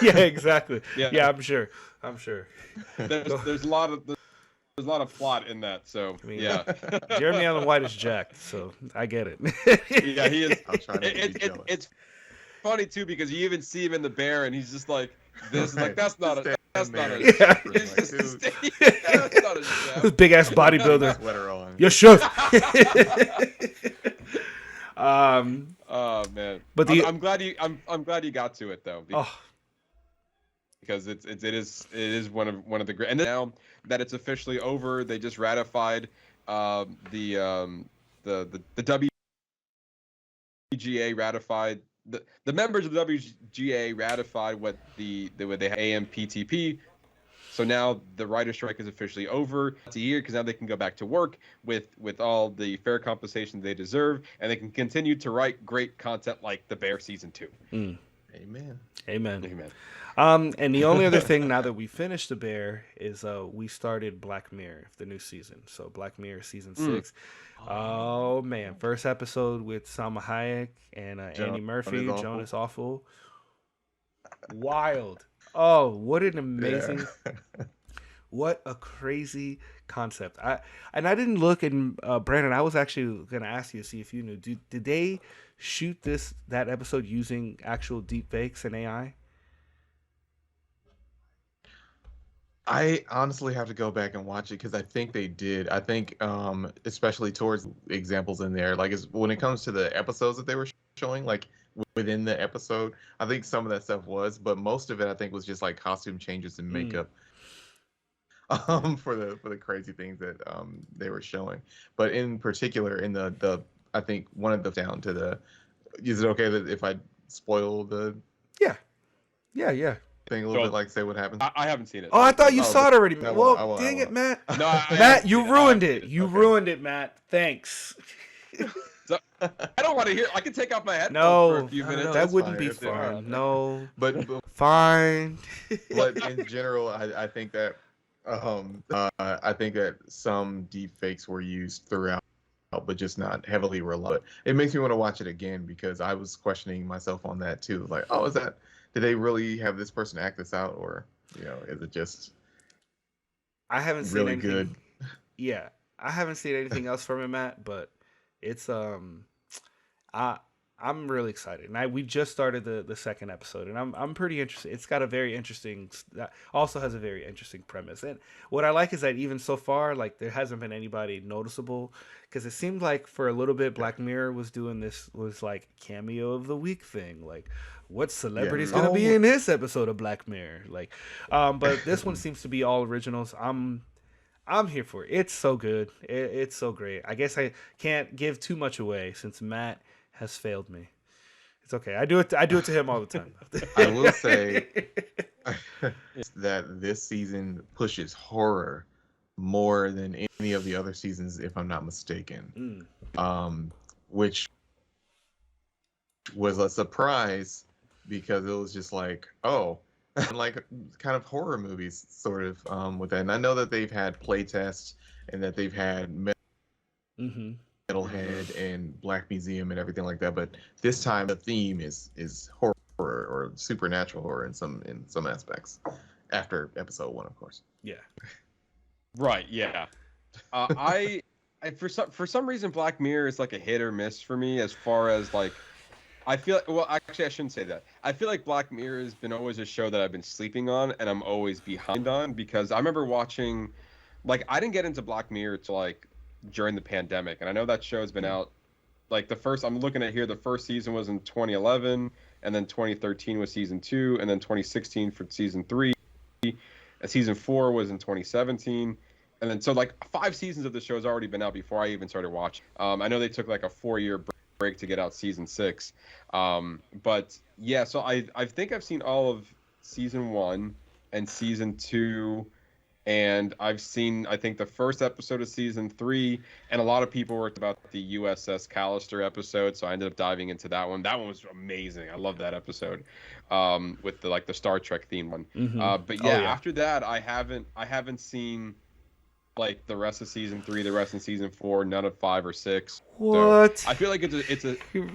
exactly. Yeah, I'm sure. There's a lot of plot in that, so I mean, yeah. Jeremy Allen White is jacked, so I get it. Yeah, he is. I'm trying to it's funny too, because you even see him in the bear, and he's just like this. Like that's not a. That's not a this big ass bodybuilder. Sweater on. You should. Oh man. But I'm glad you got to it though. Because it is one of the great. And now that it's officially over, they just ratified the WGA ratified the members of the WGA ratified what they had AMPTP. So now the writer's strike is officially over. It's a year, because now they can go back to work with all the fair compensation they deserve, and they can continue to write great content like The Bear Season 2. Amen. And the only other thing, now that we finished The Bear, is we started Black Mirror, the new season. So Black Mirror Season 6. Oh, man. First episode with Salma Hayek and Andy Murphy, Jonas Awful. Wild. Oh, what an amazing, what a crazy concept. I didn't look, and Brandon, I was actually going to ask you to see if you knew, did they shoot that episode using actual deep fakes and AI? I honestly have to go back and watch it, because I think they did. I think especially towards examples in there, like when it comes to the episodes that they were showing, like within the episode, I think some of that stuff was, but most of it I think was just like costume changes and makeup for the crazy things that they were showing. But in particular, in the I think one of the down to the, is it okay that if I spoil the thing a little bit, like say what happens? I haven't seen it. Oh, I thought you saw it already. Well, dang it, Matt. No, Matt, you ruined it. You ruined it, Matt. Thanks. So, I don't want to hear. I can take off my headphones for a few minutes. That wouldn't be fun. No, but fine. But in general, I think that I think that some deep fakes were used throughout, but just not heavily relied. It makes me want to watch it again, because I was questioning myself on that too. Like, did they really have this person act this out, or is it just I haven't seen really anything. good. Yeah, I haven't seen anything else from him, Matt. But it's I I'm really excited, and we just started the second episode, and I'm pretty interested. It's got a very interesting, also has a very interesting premise, and what I like is that even so far, like there hasn't been anybody noticeable, because it seemed like for a little bit Black Mirror was doing this was like cameo of the week thing, like what celebrity's gonna be in this episode of Black Mirror, like, but this one seems to be all originals. I'm here for it. It's so good. It's so great. I guess I can't give too much away since Matt has failed me. It's okay. I do it to him all the time. I will say that this season pushes horror more than any of the other seasons, if I'm not mistaken. Which was a surprise because it was just like, oh, like kind of horror movies sort of with that. And I know that they've had playtests and that they've had Metalhead and Black Museum and everything like that, but this time the theme is horror or supernatural horror in some aspects. After episode 1, of course. Yeah. Right. Yeah. I for some reason Black Mirror is like a hit or miss for me as far as like. I feel well. Actually, I shouldn't say that. I feel like Black Mirror has been always a show that I've been sleeping on, and I'm always behind on because I remember watching, like, I didn't get into Black Mirror till like during the pandemic, and I know that show has been out. Like the first, I'm looking at here, the first season was in 2011, and then 2013 was season 2, and then 2016 for season 3, and season 4 was in 2017. And then so like 5 seasons of the show has already been out before I even started watching. I know they took like a 4-year break to get out season 6, but yeah, so I think I've seen all of season 1 and season 2, and I've seen I think the first episode of season 3, and a lot of people worked about the USS Callister episode, so I ended up diving into that one. That one was amazing. I love that episode, with the Star Trek theme one. But yeah, after that I haven't seen like the rest of season 3, the rest of season 4, none of 5 or 6. What? So I feel like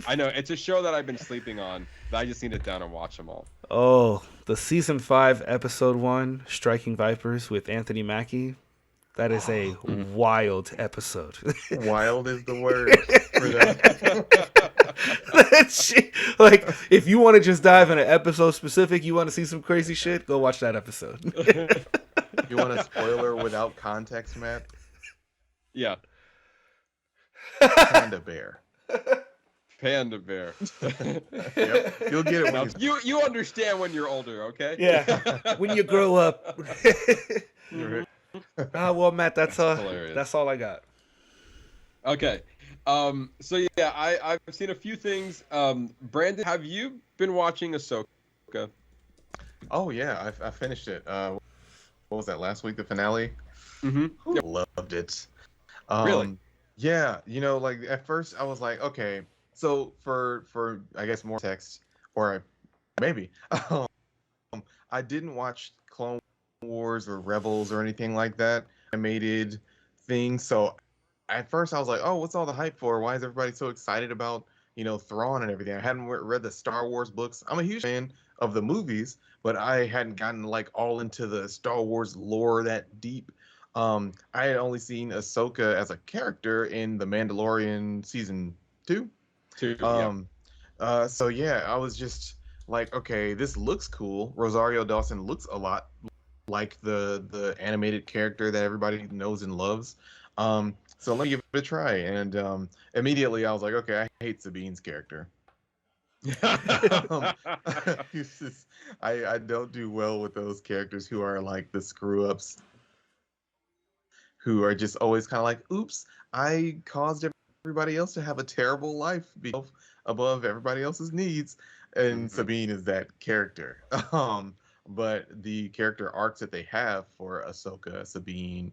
I know it's a show that I've been sleeping on. That I just need to sit down and watch them all. Oh, the season 5, episode 1, Striking Vipers with Anthony Mackie. That is a wild episode. Wild is the word for that. That shit, like, if you want to just dive in an episode specific, you want to see some crazy shit, go watch that episode. You want a spoiler without context, Matt? Yeah. Panda bear. Panda bear. Yep. You'll get it when you understand when you're older, okay? Yeah. When you grow up. Well, Matt, that's all I got. Okay. So yeah, I've seen a few things. Brandon, have you been watching Ahsoka? Oh yeah, I finished it. What was that, last week, the finale? Yep. Loved it. Really? Yeah, like at first I was like, okay, so for I guess more text, or maybe I didn't watch Clone Wars or Rebels or anything like that, animated thing. So at first I was like, oh, what's all the hype for? Why is everybody so excited about Thrawn and everything? I hadn't read the Star Wars books. I'm a huge fan of the movies, but I hadn't gotten like all into the Star Wars lore that deep. I had only seen Ahsoka as a character in The Mandalorian season 2. So yeah, I was just like, okay, this looks cool. Rosario Dawson looks a lot like the animated character that everybody knows and loves. So let me give it a try. And immediately I was like, okay, I hate Sabine's character. I don't do well with those characters who are like the screw ups, who are just always kind of like, oops, I caused everybody else to have a terrible life above everybody else's needs. And Sabine is that character. But the character arcs that they have for Ahsoka, Sabine,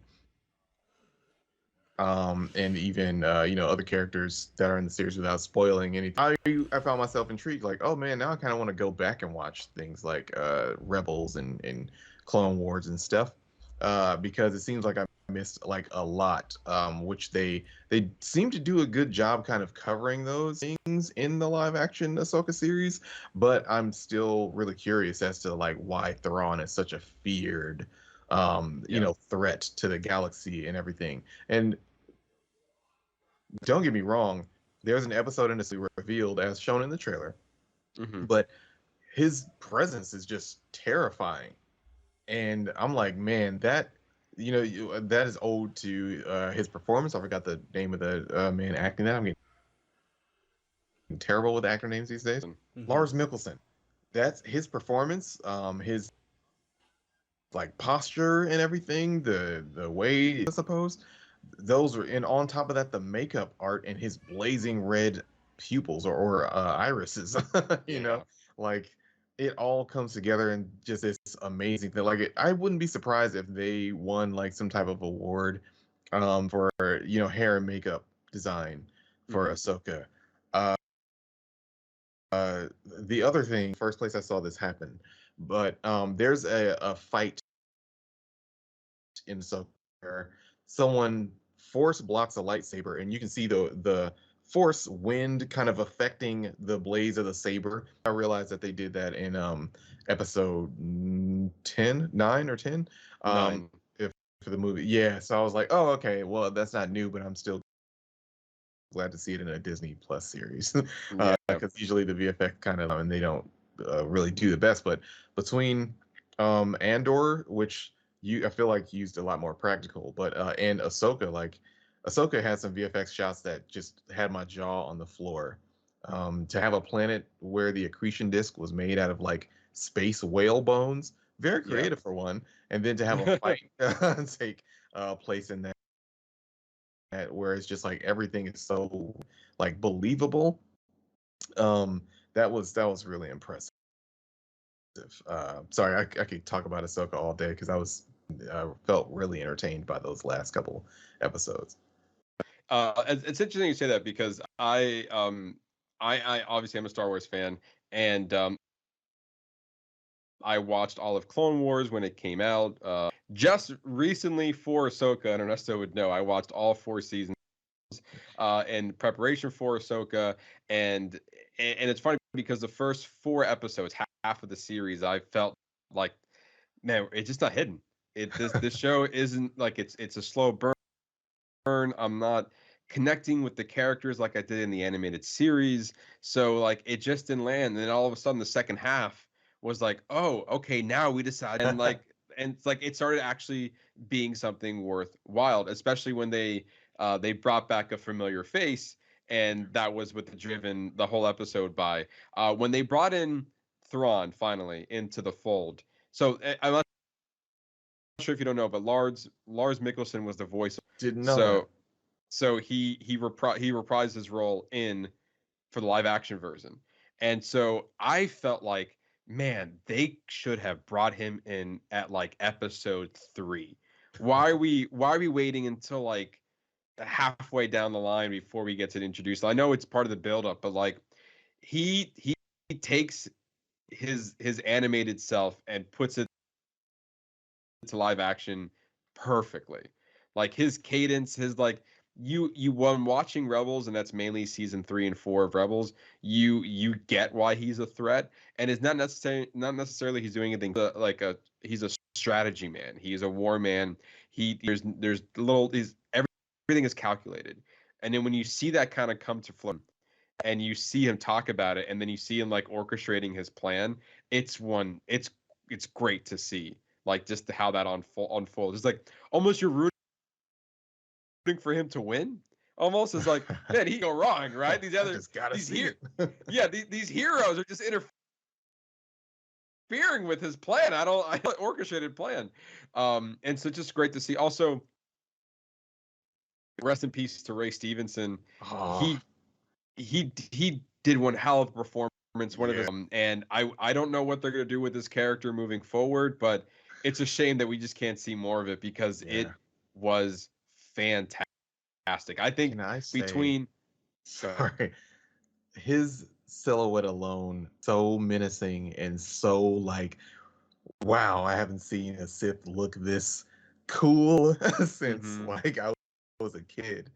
and even other characters that are in the series without spoiling anything, I found myself intrigued. Like, oh man, now I kind of want to go back and watch things like Rebels and Clone Wars and stuff, because it seems like I missed like a lot, which they seem to do a good job kind of covering those things in the live action Ahsoka series. But I'm still really curious as to like why Thrawn is such a feared threat to the galaxy and everything. And don't get me wrong, there's an episode in this revealed as shown in the trailer, but his presence is just terrifying. And I'm like, man, that that is owed to his performance. I forgot the name of the man acting that. I'm getting terrible with actor names these days. Lars Mikkelsen. That's his performance. His like posture and everything, the way, I suppose, those were, and on top of that, the makeup art and his blazing red pupils or irises, like it all comes together and just this amazing thing. Like I wouldn't be surprised if they won like some type of award for hair and makeup design for Ahsoka. The other thing, first place I saw this happen, but there's a fight in Ahsoka where someone force blocks a lightsaber, and you can see the force wind kind of affecting the blaze of the saber. I realized that they did that in episode 9 or 10 for the movie. Yeah, so I was like, oh, okay, well, that's not new, but I'm still glad to see it in a Disney Plus series, because usually the VFX kind of, and they don't really do the best. But between Andor, which I feel like used a lot more practical, but and Ahsoka, like Ahsoka had some VFX shots that just had my jaw on the floor. To have a planet where the accretion disk was made out of like space whale bones, very creative for one, and then to have a fight take place in that where it's just like everything is so like believable. That was really impressive. Sorry, I could talk about Ahsoka all day because I felt really entertained by those last couple episodes. It's interesting you say that because I obviously I'm a Star Wars fan, and I watched all of Clone Wars when it came out. Just recently for Ahsoka, and Ernesto would know, I watched all 4 seasons in preparation for Ahsoka, and it's funny because the first 4 episodes, half of the series, I felt like, man, it's just not hidden. This show isn't like it's a slow burn. I'm not connecting with the characters like I did in the animated series, so like it just didn't land. And then all of a sudden, the second half was like, oh, okay, now we decide, and it's like it started actually being something worthwhile, especially when they brought back a familiar face, and that was what driven the whole episode by when they brought in Thrawn finally into the fold. So I'm not sure if you don't know, but Lars Mikkelsen was the voice. Didn't know that. So he reprised his role for the live action version, and so I felt like, man, they should have brought him in at like episode 3. Why are we waiting until like halfway down the line before we get to introduce? I know it's part of the buildup, but like he takes his animated self and puts it to live action perfectly. Like his cadence, his like when watching Rebels, and that's mainly season 3 and 4 of Rebels, you get why he's a threat, and it's not necessarily he's doing anything he's a strategy man. He's a war man. There's everything is calculated, and then when you see that kind of come to flow, and you see him talk about it, and then you see him like orchestrating his plan, it's great to see, like just how that unfolds. It's like almost you're rooting for him to win. Almost is like, man, he go wrong, right? These heroes are just interfering with his plan. I orchestrated plan. And so just great to see. Also, rest in peace to Ray Stevenson. Oh. He did one hell of a performance. One of his, and I don't know what they're gonna do with this character moving forward, but it's a shame that we just can't see more of it because it was fantastic. I think his silhouette alone, so menacing and so like, wow, I haven't seen a Sith look this cool since like I was a kid.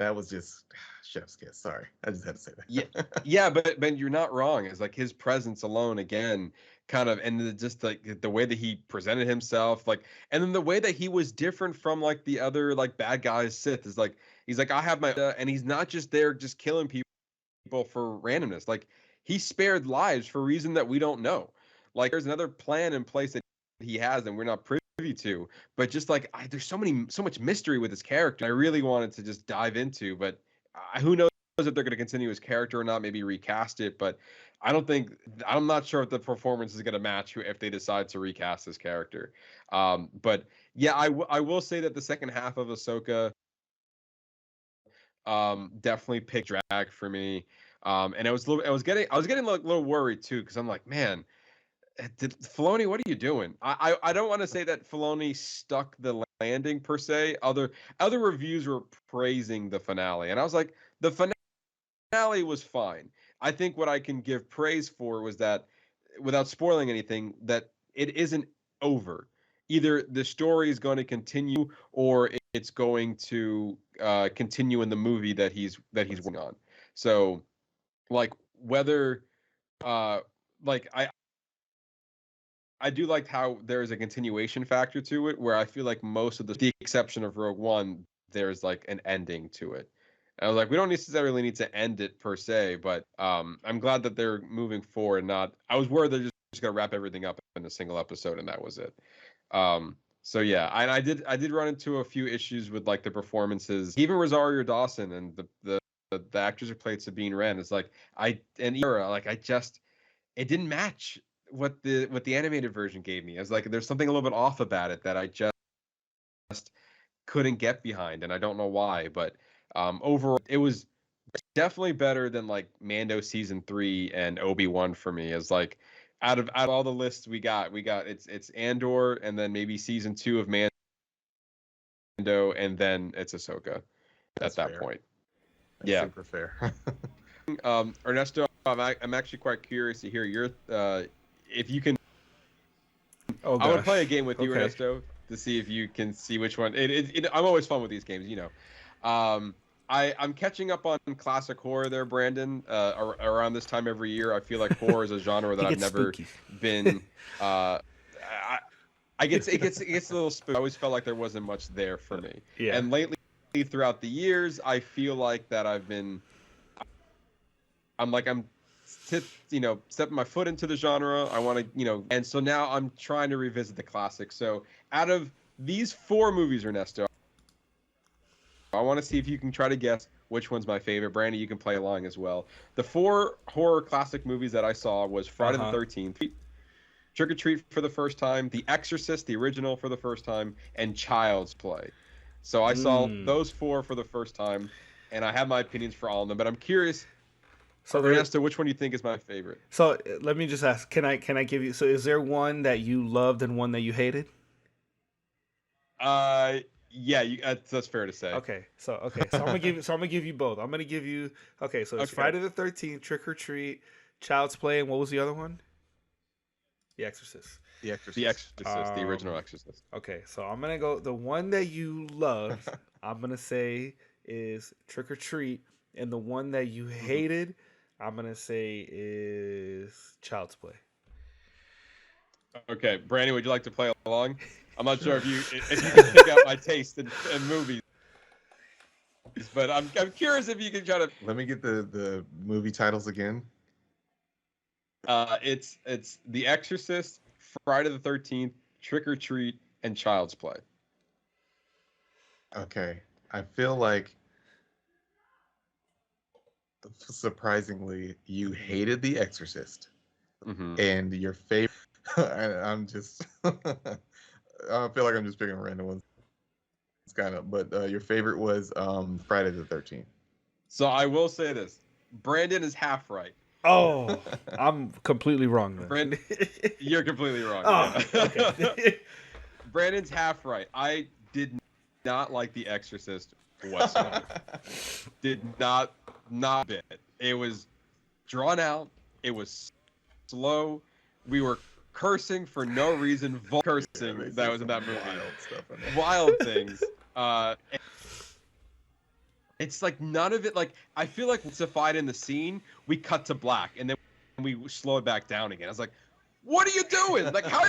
that was just chef's kiss. Sorry, I just had to say that. Yeah, but you're not wrong. It's like his presence alone again, kind of, and just like the way that he presented himself, like, and then the way that he was different from like the other like bad guys Sith is like he's like I have my and he's not just there just killing people for randomness. Like he spared lives for a reason that we don't know. Like there's another plan in place that he has and we're not privy to. But just like there's so much mystery with his character. I really wanted to just dive into, but who knows if they're going to continue his character or not? Maybe recast it, but I'm not sure if the performance is going to match if they decide to recast his character. But yeah, I will say that the second half of Ahsoka definitely picked drag for me. And I was getting a little worried too, because I'm like, man, Filoni, what are you doing? I don't want to say that Filoni stuck the landing per se. Other reviews were praising the finale, and I was like, the finale was fine. I think what I can give praise for was that, without spoiling anything, that it isn't over. Either the story is going to continue, or it's going to continue in the movie that he's working on. So, like whether, like I do like how there is a continuation factor to it, where I feel like most of the exception of Rogue One, there's like an ending to it. And I was like, we don't necessarily need to end it per se, but I'm glad that they're moving forward. I was worried they're just gonna wrap everything up in a single episode and that was it. So yeah, and I did run into a few issues with like the performances, even Rosario Dawson and the actors who played Sabine Wren. It's like it didn't match what the animated version gave me. I was like, there's something a little bit off about it that I just couldn't get behind, and I don't know why. But overall, it was definitely better than like Mando season 3 and Obi-Wan for me. As like out of all the lists we got it's Andor, and then maybe season 2 of Mando, and then it's Ahsoka. That's at that fair point. That's super fair. Ernesto, I'm actually quite curious to hear your if you can. I want to play a game with you, Ernesto, to see if you can see which one. I'm always fun with these games, you know. I'm catching up on classic horror there, Brandon. Around this time every year, I feel like horror is a genre that I've never been. It gets a little spooky. I always felt like there wasn't much there for me. Yeah. And lately, throughout the years, I feel like that I'm stepping my foot into the genre. I want to, and so now I'm trying to revisit the classics. So out of these 4 movies, Ernesto, I want to see if you can try to guess which one's my favorite. Brandy, you can play along as well. The 4 horror classic movies that I saw was Friday the 13th, Trick or Treat for the first time, The Exorcist, the original, for the first time, and Child's Play. So I saw those 4 for the first time, and I have my opinions for all of them. But I'm curious. So Ernesto, which one do you think is my favorite? So let me just ask, can I give you, so is there one that you loved and one that you hated? Yeah, that's fair to say. Okay, so I'm gonna give you both. I'm gonna give you so it's Friday the 13th, Trick or Treat, Child's Play, and what was the other one? The Exorcist. The Exorcist. The Exorcist, the original Exorcist. Okay, so I'm gonna go, the one that you loved, I'm gonna say is Trick or Treat, and the one that you hated, I'm gonna say is Child's Play. Okay, Brandon, would you like to play along? I'm not sure if you can pick out my taste in movies, but I'm curious if you can try to. Let me get the movie titles again. It's The Exorcist, Friday the 13th, Trick or Treat, and Child's Play. Okay, I feel like, surprisingly, you hated The Exorcist, and your favorite. I'm just. I feel like I'm just picking random ones. It's kind of, but your favorite was Friday the 13th. So I will say this: Brandon is half right. Oh, I'm completely wrong then. Brandon, you're completely wrong. Oh, okay. Brandon's half right. I did not like The Exorcist whatsoever. Did not a bit. It was drawn out. It was slow. We were cursing for no reason. Cursing that was in that movie. Wild things. It's like none of it. Like I feel like to fight in the scene, we cut to black and then we slow it back down again. I was like, "What are you doing? Like how?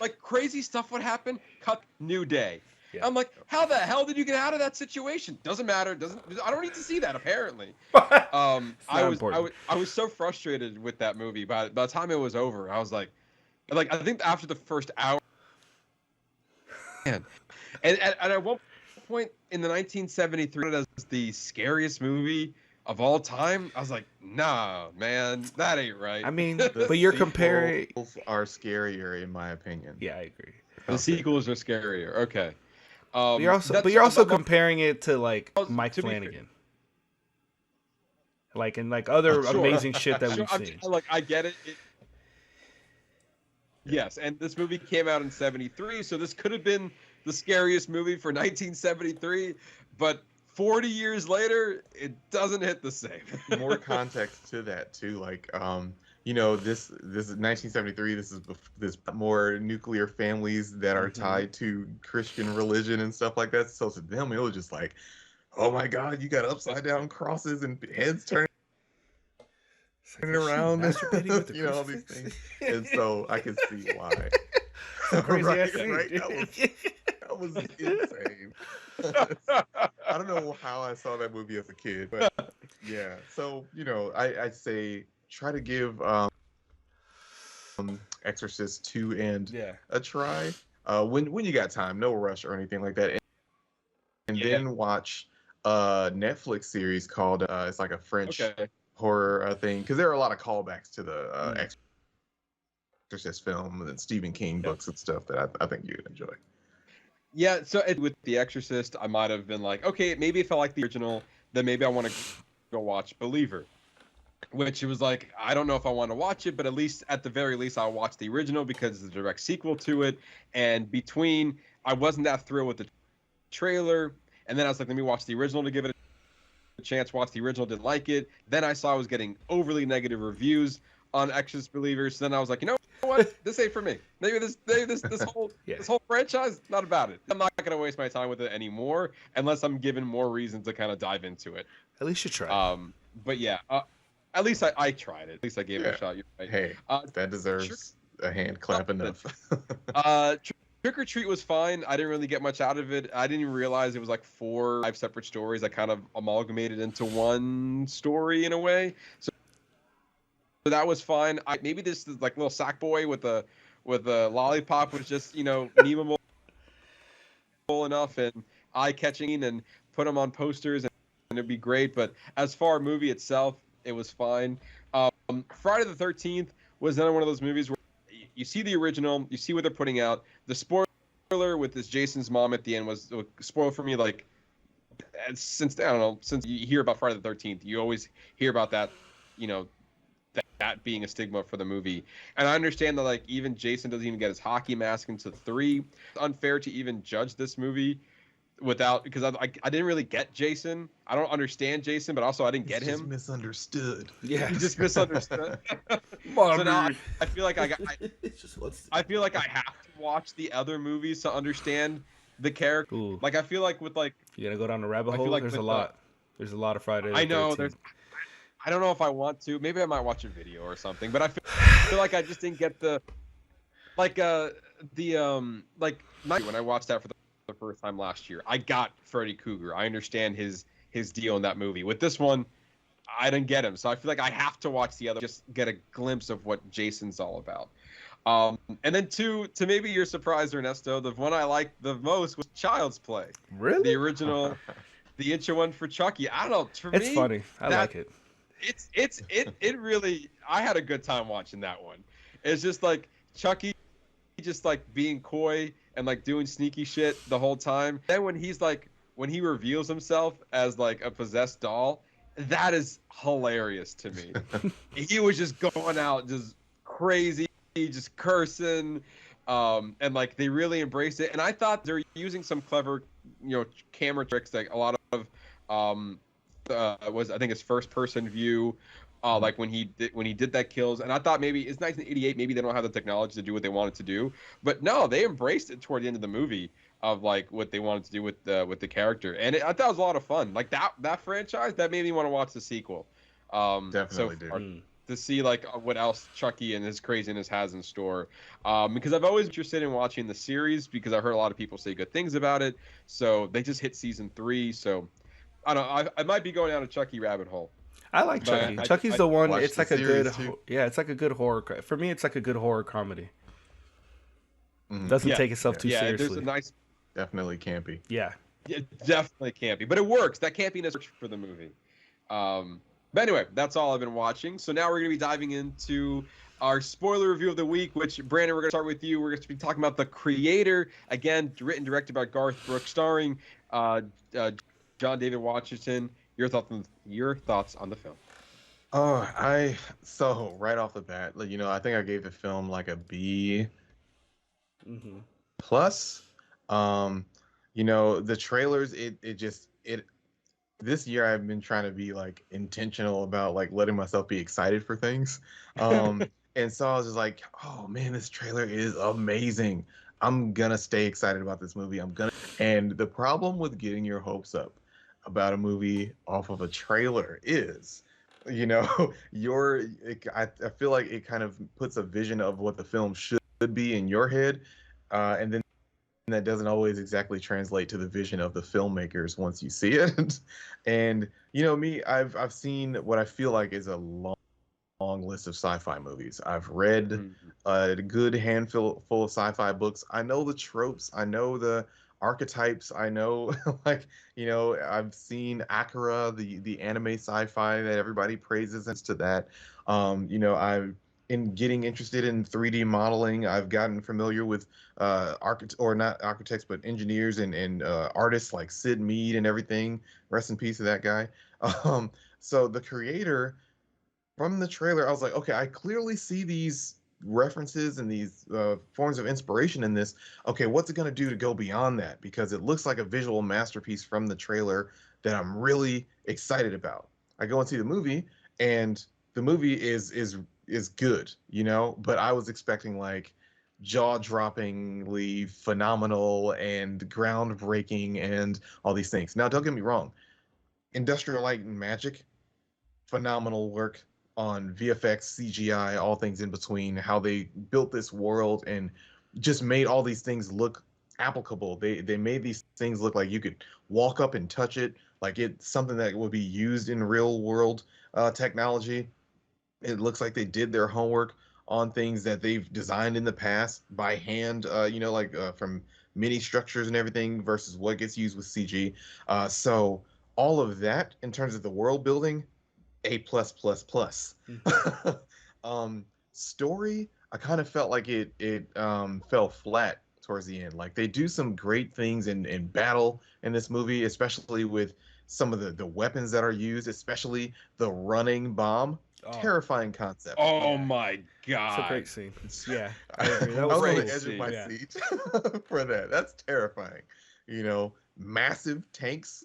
Like crazy stuff would happen. Cut new day." Yeah. I'm like, "How the hell did you get out of that situation?" Doesn't matter. I don't need to see that. Apparently, I was so frustrated with that movie. By the time it was over, I was like I think after the first hour, man, and at one point in the 1973 as the scariest movie of all time, I was like, nah, man, that ain't right. I mean, but you're comparing are scarier in my opinion. Yeah, I agree. The sequels are scarier. Okay. You're also comparing it to like Mike Flanagan. Like and like other amazing shit that we've seen. Like I get it. Yes, and this movie came out in 73, so this could have been the scariest movie for 1973, but 40 years later, it doesn't hit the same. More context to that too, like this is 1973. This is more nuclear families that are tied to Christian religion and stuff like that. So to them, it was just like, oh my God, you got upside down crosses and heads turning around, all these things. And so I can see why. That was insane. I don't know how I saw that movie as a kid, but yeah. So I'd say try to give Exorcist 2 and a try when you got time, no rush or anything like that, and then watch a Netflix series called it's like a French horror thing, because there are a lot of callbacks to the Exorcist film and Stephen King books and stuff that I think you'd enjoy. Yeah, so with The Exorcist, I might have been like, okay, maybe if I like the original, then maybe I want to go watch Believer. Which it was like, I don't know if I want to watch it, but at the very least, I'll watch the original because it's a direct sequel to it. And I wasn't that thrilled with the trailer. And then I was like, let me watch the original to give it a chance. Watch the original, didn't like it. Then I saw I was getting overly negative reviews on Exorcist Believers. So then I was like, you know what? This ain't for me. Maybe this whole this whole franchise, not about it. I'm not gonna waste my time with it anymore unless I'm given more reasons to kind of dive into it. At least you try. But yeah, at least I tried it. At least I gave it a shot. You're right. Hey, that deserves a hand clap enough. Trick or Treat was fine. I didn't really get much out of it. I didn't even realize it was like 4 or 5 separate stories that kind of amalgamated into one story in a way. So that was fine. Maybe this is like little sack boy with a lollipop was just memeable enough and eye catching and put them on posters and it'd be great. But as far as movie itself, it was fine. Friday the 13th was another one of those movies where you see the original, you see what they're putting out. The spoiler with this Jason's mom at the end was a spoiler for me. Like since you hear about Friday the 13th, you always hear about that, that being a stigma for the movie. And I understand that like even Jason doesn't even get his hockey mask into 3. It's unfair to even judge this movie because I didn't really get Jason. I don't understand Jason, but also I didn't get him. Misunderstood. Yeah, he just misunderstood. So now I feel like I feel like I have to watch the other movies to understand the character. Ooh. Like I feel like with like you gotta go down the rabbit hole. Like there's a lot. There's a lot of Friday. I know. I don't know if I want to. Maybe I might watch a video or something. But I feel like I just didn't get the when I watched that for the first time last year. I got Freddy Krueger. I understand his deal in that movie. With this one, I didn't get him. So I feel like I have to watch the other, just get a glimpse of what Jason's all about. And then to maybe your surprise, Ernesto, the one I liked the most was Child's Play. Really? The original, the intro one for Chucky. I don't know. It's funny. I like it. It really, I had a good time watching that one. It's just like Chucky just like being coy and like doing sneaky shit the whole time. Then when he reveals himself as like a possessed doll, that is hilarious to me. He was just going out just crazy, just cursing, and like they really embraced it. And I thought they're using some clever, camera tricks that a lot of was I think his first person view, like when he did that kills. And I thought maybe it's 1988, maybe they don't have the technology to do what they wanted to do, but no, they embraced it toward the end of the movie. of like what they wanted to do with the character, and I thought it was a lot of fun. Like that franchise that made me want to watch the sequel. Definitely so do. to see like what else Chucky and his craziness has in store. Because I've always been interested in watching the series because I heard a lot of people say good things about it. So they just hit season 3. So I don't know. I might be going down a Chucky rabbit hole. I like Chucky. Chucky's the one. It's like a good. Too. Yeah, it's like a good horror. For me, it's like a good horror comedy. Doesn't take itself too seriously. There's a nice. Definitely campy. Yeah. It definitely campy, but it works. That campiness works for the movie. But anyway, that's all I've been watching. So now we're going to be diving into our spoiler review of the week, which, Brandon, we're going to start with you. We're going to be talking about The Creator, again, written and directed by Gareth Brooks, starring John David Washington. Your thoughts on the film? So right off the bat, I think I gave the film like a B plus. The trailers, this year I've been trying to be like intentional about like letting myself be excited for things. And so I was just like, oh man, this trailer is amazing. I'm gonna stay excited about this movie. And the problem with getting your hopes up about a movie off of a trailer is, I feel like it kind of puts a vision of what the film should be in your head. And then that doesn't always exactly translate to the vision of the filmmakers once you see it. And me, I've seen what I feel like is a long list of sci-fi movies. I've read a good handful of sci-fi books. I know the tropes. I know the archetypes. I know I've seen Akira, the anime sci-fi that everybody praises as to that. I've in getting interested in 3D modeling, I've gotten familiar with not architects, but engineers and artists like Sid Mead and everything. Rest in peace to that guy. So The Creator, from the trailer, I was like, okay, I clearly see these references and these forms of inspiration in this. Okay, what's it going to do to go beyond that? Because it looks like a visual masterpiece from the trailer that I'm really excited about. I go and see the movie, and the movie is good, but I was expecting like jaw-droppingly phenomenal and groundbreaking and all these things. Now, don't get me wrong. Industrial Light and Magic, phenomenal work on VFX, CGI, all things in between, how they built this world and just made all these things look applicable. They made these things look like you could walk up and touch it, like it's something that would be used in real world technology. It looks like they did their homework on things that they've designed in the past by hand, from mini structures and everything versus what gets used with CG. So all of that in terms of the world building, A+++. Story, I kind of felt like it fell flat towards the end. Like they do some great things in battle in this movie, especially with some of the weapons that are used, especially the running bomb. Terrifying concept. Oh my god! It's a great scene. Yeah, I agree. That was on the edge of my seat for that. That's terrifying. Massive tanks.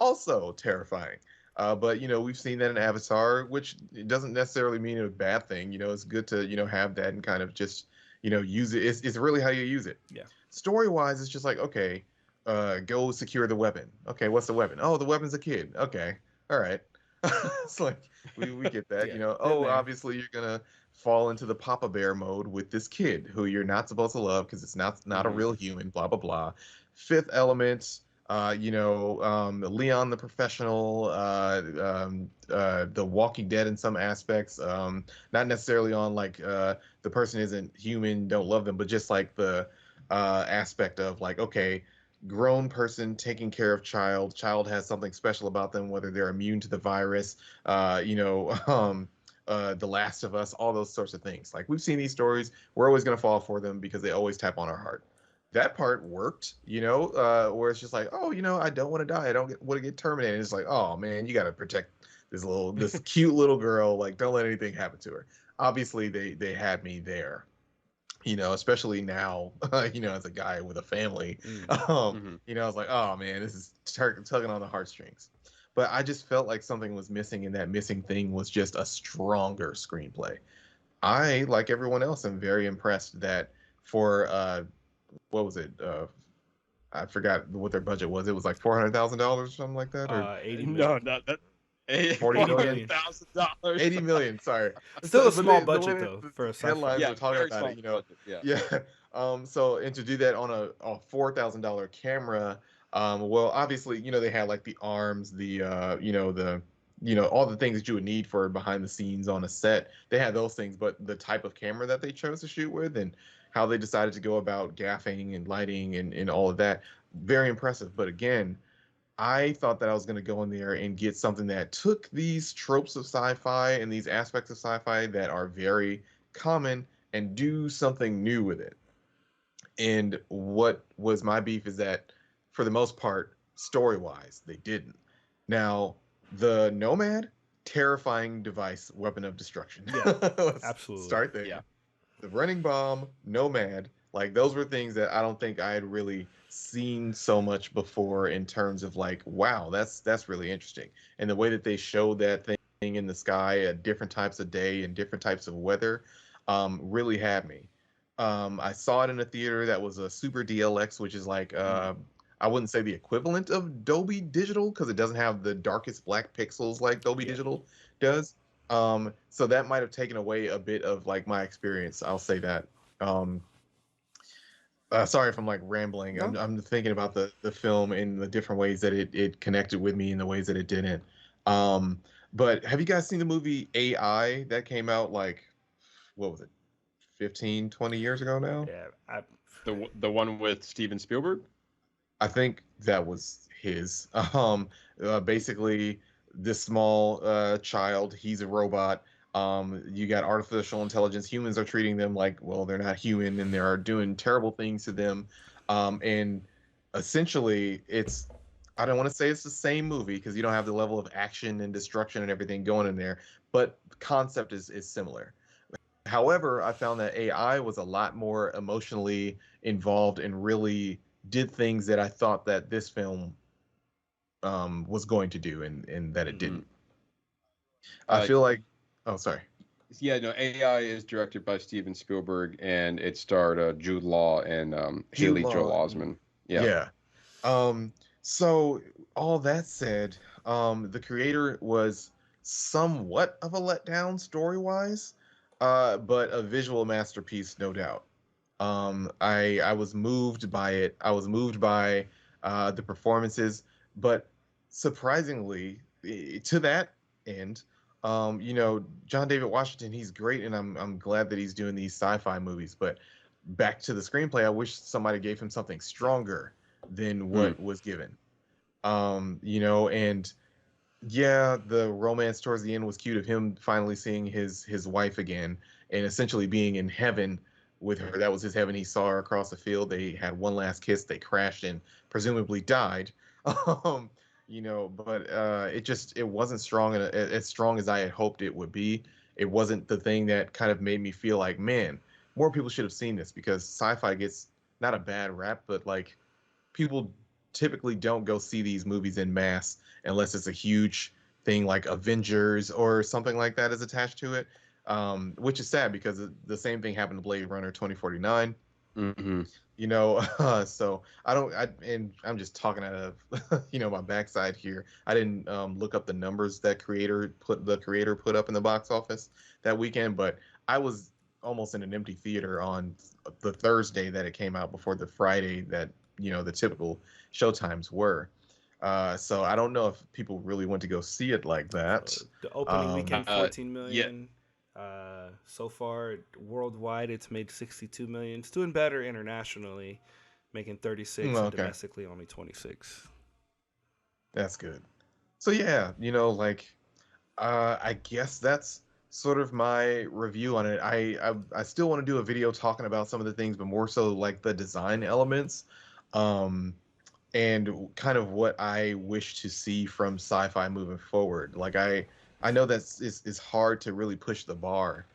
Also terrifying. But we've seen that in Avatar, which doesn't necessarily mean a bad thing. It's good to have that and kind of just use it. It's really how you use it. Yeah. Story wise, it's just like, okay, go secure the weapon. Okay, what's the weapon? Oh, the weapon's a kid. Okay, all right. It's like we get that. Obviously you're gonna fall into the Papa Bear mode with this kid who you're not supposed to love because it's not a real human. Blah blah blah. Fifth Element. Leon the Professional, The Walking Dead in some aspects, not necessarily on like the person isn't human, don't love them, but just like the aspect of like, okay, grown person taking care of child has something special about them, whether they're immune to the virus, The Last of Us, all those sorts of things. Like we've seen these stories, we're always going to fall for them because they always tap on our heart. That part worked, where it's just like, oh, I don't want to die. I don't want to get terminated. It's like, oh man, you got to protect this cute little girl. Like, don't let anything happen to her. Obviously, they had me there, especially now, as a guy with a family. I was like, oh man, this is tugging on the heartstrings. But I just felt like something was missing, and that missing thing was just a stronger screenplay. I, like everyone else, am very impressed that for what was it, I forgot what their budget was. It was like $400,000 or something like that, or 80 No, million. not that. 40 million, $40,000. 80 million. Sorry, Still a but small the budget way though the for a sci-fi. headlines Yeah, were talking very about small it, you know, budget. Yeah. yeah. So and to do that on a $4,000 camera, well, obviously, you know, they had like the arms, all the things that you would need for behind the scenes on a set. They had those things, but the type of camera that they chose to shoot with and how they decided to go about gaffing and lighting and all of that, very impressive. But again, I thought that I was going to go in there and get something that took these tropes of sci-fi and these aspects of sci-fi that are very common and do something new with it. And what was my beef is that, for the most part, story-wise, they didn't. Now, the Nomad, terrifying device, weapon of destruction. Yeah, Let's absolutely. start there. Yeah. The running bomb, Nomad, like those were things that I don't think I had really seen so much before in terms of like, wow, that's really interesting. And the way that they showed that thing in the sky at different types of day and different types of weather, really had me. I saw it in a theater that was a Super DLX, which is like I wouldn't say the equivalent of Dolby Digital because it doesn't have the darkest black pixels like Dolby Digital does. So that might have taken away a bit of like my experience. I'll say that. Sorry if I'm like rambling. No. I'm thinking about the film in the different ways that it connected with me and the ways that it didn't. But have you guys seen the movie AI that came out like, what was it, 15, 20 years ago now? Yeah, The one with Steven Spielberg. I think that was his. Basically, this small child, he's a robot. You got artificial intelligence. Humans are treating them like, well, they're not human, and they are doing terrible things to them. And essentially, I don't want to say it's the same movie because you don't have the level of action and destruction and everything going in there, but the concept is similar. However, I found that AI was a lot more emotionally involved and really did things that I thought that this film was going to do, and that it didn't. I feel like, oh, sorry. Yeah, no, AI is directed by Steven Spielberg, and it starred Jude Law and Haley Joel Osment. Yeah. So all that said, the creator was somewhat of a letdown story-wise, but a visual masterpiece, no doubt. I was moved by it. I was moved by the performances, but surprisingly, to that end, John David Washington, he's great, and I'm glad that he's doing these sci-fi movies. But back to the screenplay, I wish somebody gave him something stronger than what was given. And yeah, the romance towards the end was cute of him finally seeing his wife again and essentially being in heaven with her. That was his heaven. He saw her across the field. They had one last kiss. They crashed and presumably died. But it wasn't strong and as strong as I had hoped it would be. It wasn't the thing that kind of made me feel like, man, more people should have seen this, because sci-fi gets not a bad rap, but like people typically don't go see these movies in mass unless it's a huge thing like Avengers or something like that is attached to it. Which is sad because the same thing happened to Blade Runner 2049. So I'm just talking out of my backside here. I didn't look up the numbers that creator put up in the box office that weekend, but I was almost in an empty theater on the Thursday that it came out before the Friday that the typical showtimes were. So I don't know if people really went to go see it like that. The opening weekend, 14 million. Yeah. So far worldwide, it's made 62 million. It's doing better internationally, making 36, and domestically only 26. That's good. So yeah, I guess that's sort of my review on it. I still want to do a video talking about some of the things, but more so like the design elements, and kind of what I wish to see from sci-fi moving forward. Like I know that it's hard to really push the bar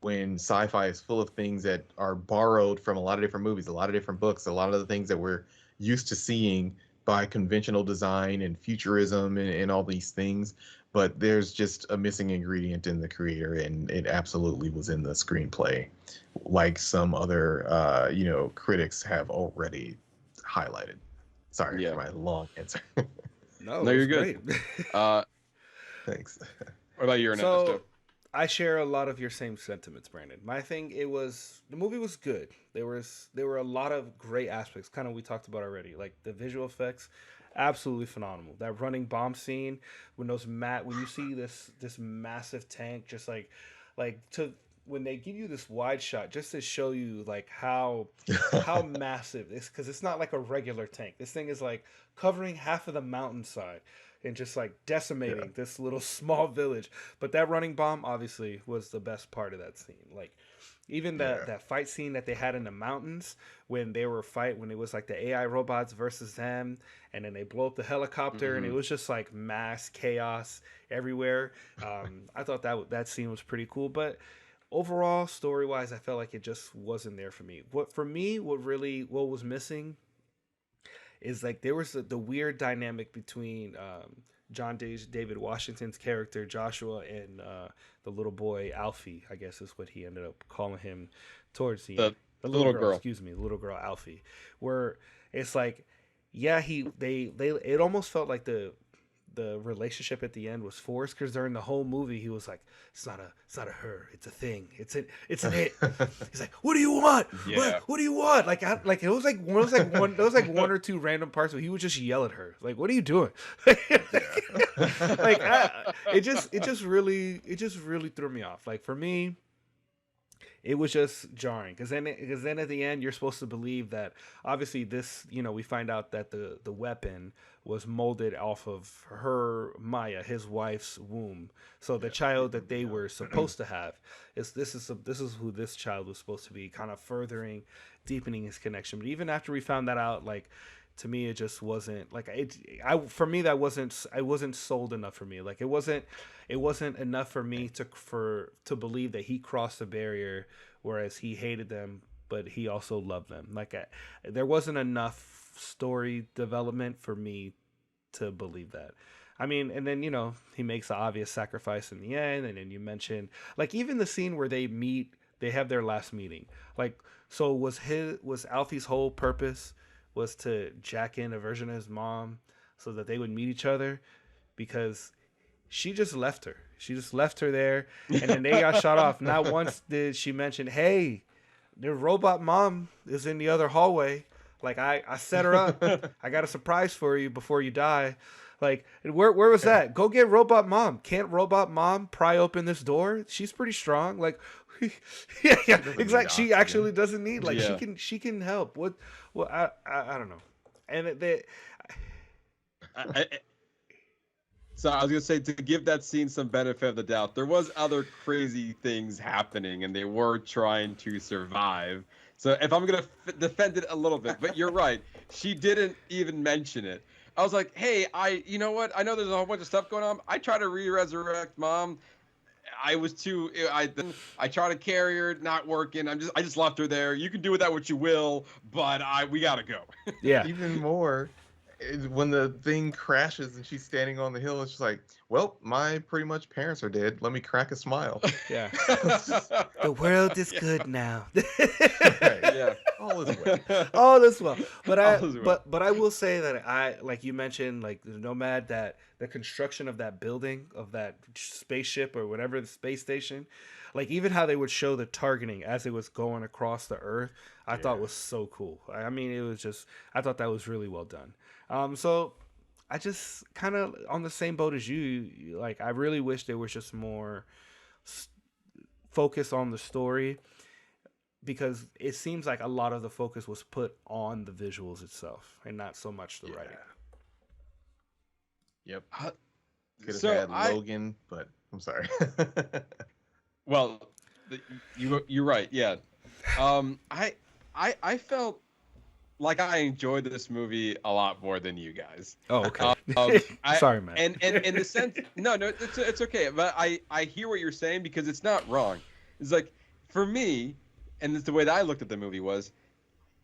when sci-fi is full of things that are borrowed from a lot of different movies, a lot of different books, a lot of the things that we're used to seeing by conventional design and futurism and all these things. But there's just a missing ingredient in the creator, and it absolutely was in the screenplay, like some other critics have already highlighted. Sorry for my long answer. No, you're good. Thanks. What about you, Ernesto? So I share a lot of your same sentiments, Brandon. My thing, the movie was good. There were a lot of great aspects, kind of we talked about already, like the visual effects, absolutely phenomenal. That running bomb scene when when you see this massive tank, just like when they give you this wide shot, just to show you like how massive this, because it's not like a regular tank. This thing is like covering half of the mountainside and just like decimating this little small village. But that running bomb obviously was the best part of that scene. Like even that fight scene that they had in the mountains when they were when it was like the AI robots versus them, and then they blow up the helicopter and it was just like mass chaos everywhere. I thought that scene was pretty cool, but overall story wise, I felt like it just wasn't there for me. What was missing is like there was the weird dynamic between David Washington's character Joshua and the little boy Alfie, I guess is what he ended up calling him towards the end. The little girl, excuse me, the little girl Alfie, where it's like, it almost felt like the relationship at the end was forced, because during the whole movie he was like, it's not a her, it's a thing, it's an it. He's like, what do you want? What do you want? Like it was like one or two random parts where he would just yell at her, like, what are you doing? Like it just really threw me off. Like for me, it was just jarring, because then at the end you're supposed to believe that obviously this, we find out that the weapon was molded off of Maya, his wife's womb. So the child that they were supposed to have this is who this child was supposed to be, kind of deepening his connection. But even after we found that out, like, to me, it just wasn't like that wasn't sold enough for me. Like it wasn't enough for me to believe that he crossed the barrier, whereas he hated them, but he also loved them. Like there wasn't enough story development for me to believe that. I mean, and then he makes the obvious sacrifice in the end, and then you mentioned like even the scene where they have their last meeting. Like, so was Alfie's whole purpose was to jack in a version of his mom so that they would meet each other, because she just left her. She just left her there, and then they got shot off. Not once did she mention, hey, the robot mom is in the other hallway. Like, I set her up. I got a surprise for you before you die. Like, where was that? Go get robot mom. Can't robot mom pry open this door? She's pretty strong. Like, yeah, exactly. She actually doesn't need, like, she can help. Well, I don't know. And so I was gonna say, to give that scene some benefit of the doubt, there was other crazy things happening, and they were trying to survive. So if I'm gonna defend it a little bit, but you're right, she didn't even mention it. I was like, hey, you know what? I know there's a whole bunch of stuff going on. I try to resurrect mom. I try to carry her, not working. I just left her there. You can do with that what you will, but we gotta go. Yeah. Even more, when the thing crashes and she's standing on the hill, it's just like, well, my pretty much parents are dead. Let me crack a smile. Yeah. The world is good now. Yeah. All is well. All is well. But I will say that like you mentioned, like the Nomad, that the construction of that building, of that spaceship or whatever, the space station, like even how they would show the targeting as it was going across the Earth, I thought was so cool. I mean, I thought that was really well done. So I just kind of on the same boat as you. Like, I really wish there was just more focus on the story, because it seems like a lot of the focus was put on the visuals itself and not so much the writing. Yep. Could have had Logan, but I'm sorry. Well, you're right. Yeah. I felt like I enjoyed this movie a lot more than you guys. Oh, okay. Sorry, man. And in the sense, no, it's okay. But I hear what you're saying, because it's not wrong. It's like, for me, and it's the way that I looked at the movie was,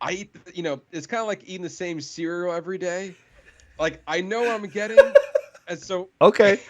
I eat, it's kind of like eating the same cereal every day. Like, I know what I'm getting, and so okay,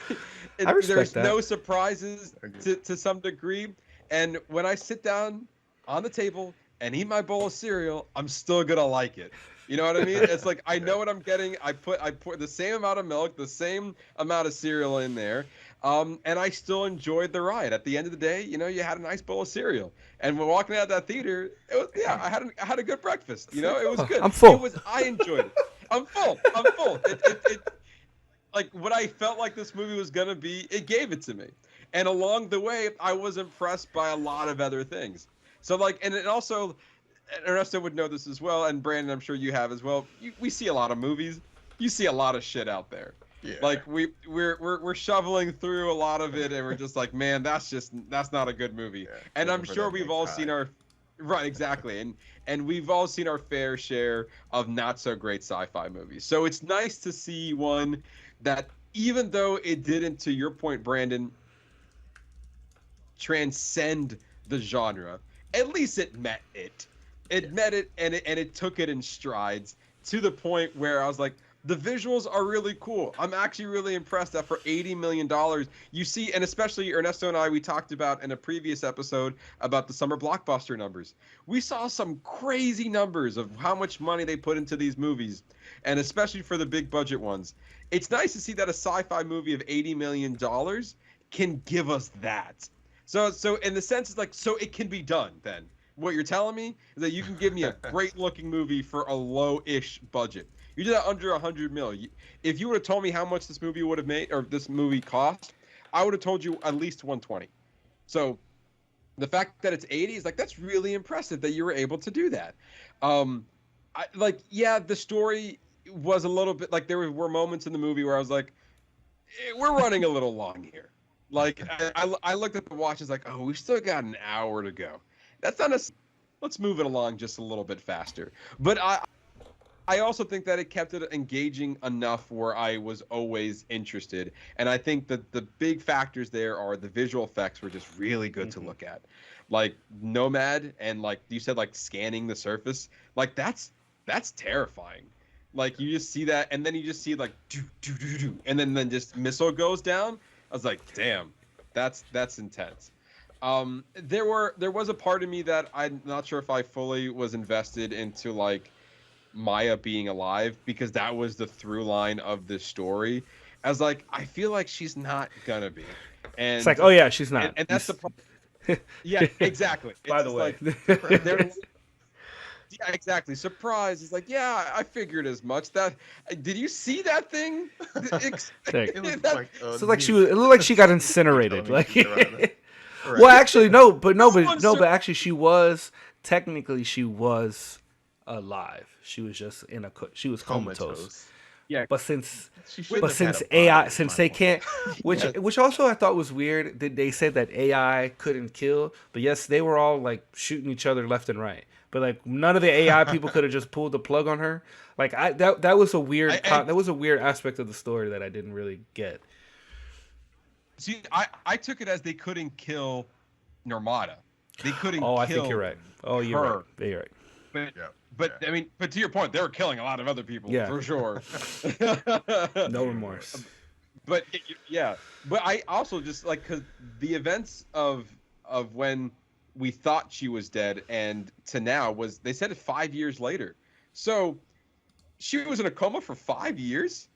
I respect there's that. no surprises to some degree. And when I sit down on the table and eat my bowl of cereal, I'm still gonna like it. You know what I mean? It's like I know what I'm getting. I put the same amount of milk, the same amount of cereal in there, and I still enjoyed the ride. At the end of the day, you had a nice bowl of cereal, and when walking out of that theater, it was I had a good breakfast. It was good. I'm full. I enjoyed it. I'm full. I'm full. It like what I felt like this movie was gonna be. It gave it to me, and along the way, I was impressed by a lot of other things. So like, and it also. Ernesto would know this as well, and Brandon, I'm sure you have as well. We see a lot of movies. You see a lot of shit out there. Yeah. Like we're shoveling through a lot of it, and we're just like, man, that's not a good movie. Yeah, and I'm sure we've all seen our right, exactly, and we've all seen our fair share of not so great sci-fi movies. So it's nice to see one that, even though it didn't, to your point, Brandon, transcend the genre, at least it met it. It met it, and it took it in strides to the point where I was like, the visuals are really cool. I'm actually really impressed that for $80 million, you see, and especially Ernesto and I, we talked about in a previous episode about the summer blockbuster numbers. We saw some crazy numbers of how much money they put into these movies, and especially for the big budget ones. It's nice to see that a sci-fi movie of $80 million can give us that. So in the sense, it's like, so it can be done then. What you're telling me is that you can give me a great looking movie for a low-ish budget. You did that under $100 million. If you would have told me how much this movie would have made, or this movie cost, I would have told you at least 120. So the fact that it's 80 is like, that's really impressive that you were able to do that. The story was a little bit like, there were moments in the movie where I was like, we're running a little long here. Like I looked at the watch, it's like, oh, we've still got an hour to go. That's not let's move it along just a little bit faster. But I also think that it kept it engaging enough where I was always interested. And I think that the big factors there are the visual effects were just really good to look at. Like Nomad, and like you said, like scanning the surface, like that's terrifying. Like you just see that, and then you just see like do do do do, and then just missile goes down. I was like, damn, that's intense. There was a part of me that I'm not sure if I fully was invested into, like Maya being alive, because that was the through line of this story. I was like, I feel like she's not gonna be, and it's like, oh yeah, she's not, and that's the problem. Yeah, exactly. By the way, yeah, exactly. Surprise! It's like, yeah, I figured as much. That did you see that thing? It looked like, so like it looked like she got incinerated. Like, right. Well, actually, but actually, she was alive. She was just she was comatose. Yeah, but since AI, since they can't, which also I thought was weird. They said that AI couldn't kill, but yes, they were all like shooting each other left and right. But like none of the AI people could have just pulled the plug on her. Like that was a weird that was a weird aspect of the story that I didn't really get. See, I took it as they couldn't kill Normata. They couldn't kill I think you're right. Oh, you're her. right. You're right. I mean, but to your point, they were killing a lot of other people, for sure. No remorse. But but I also just like, because the events of when we thought she was dead and to now they said it 5 years later. So she was in a coma for 5 years.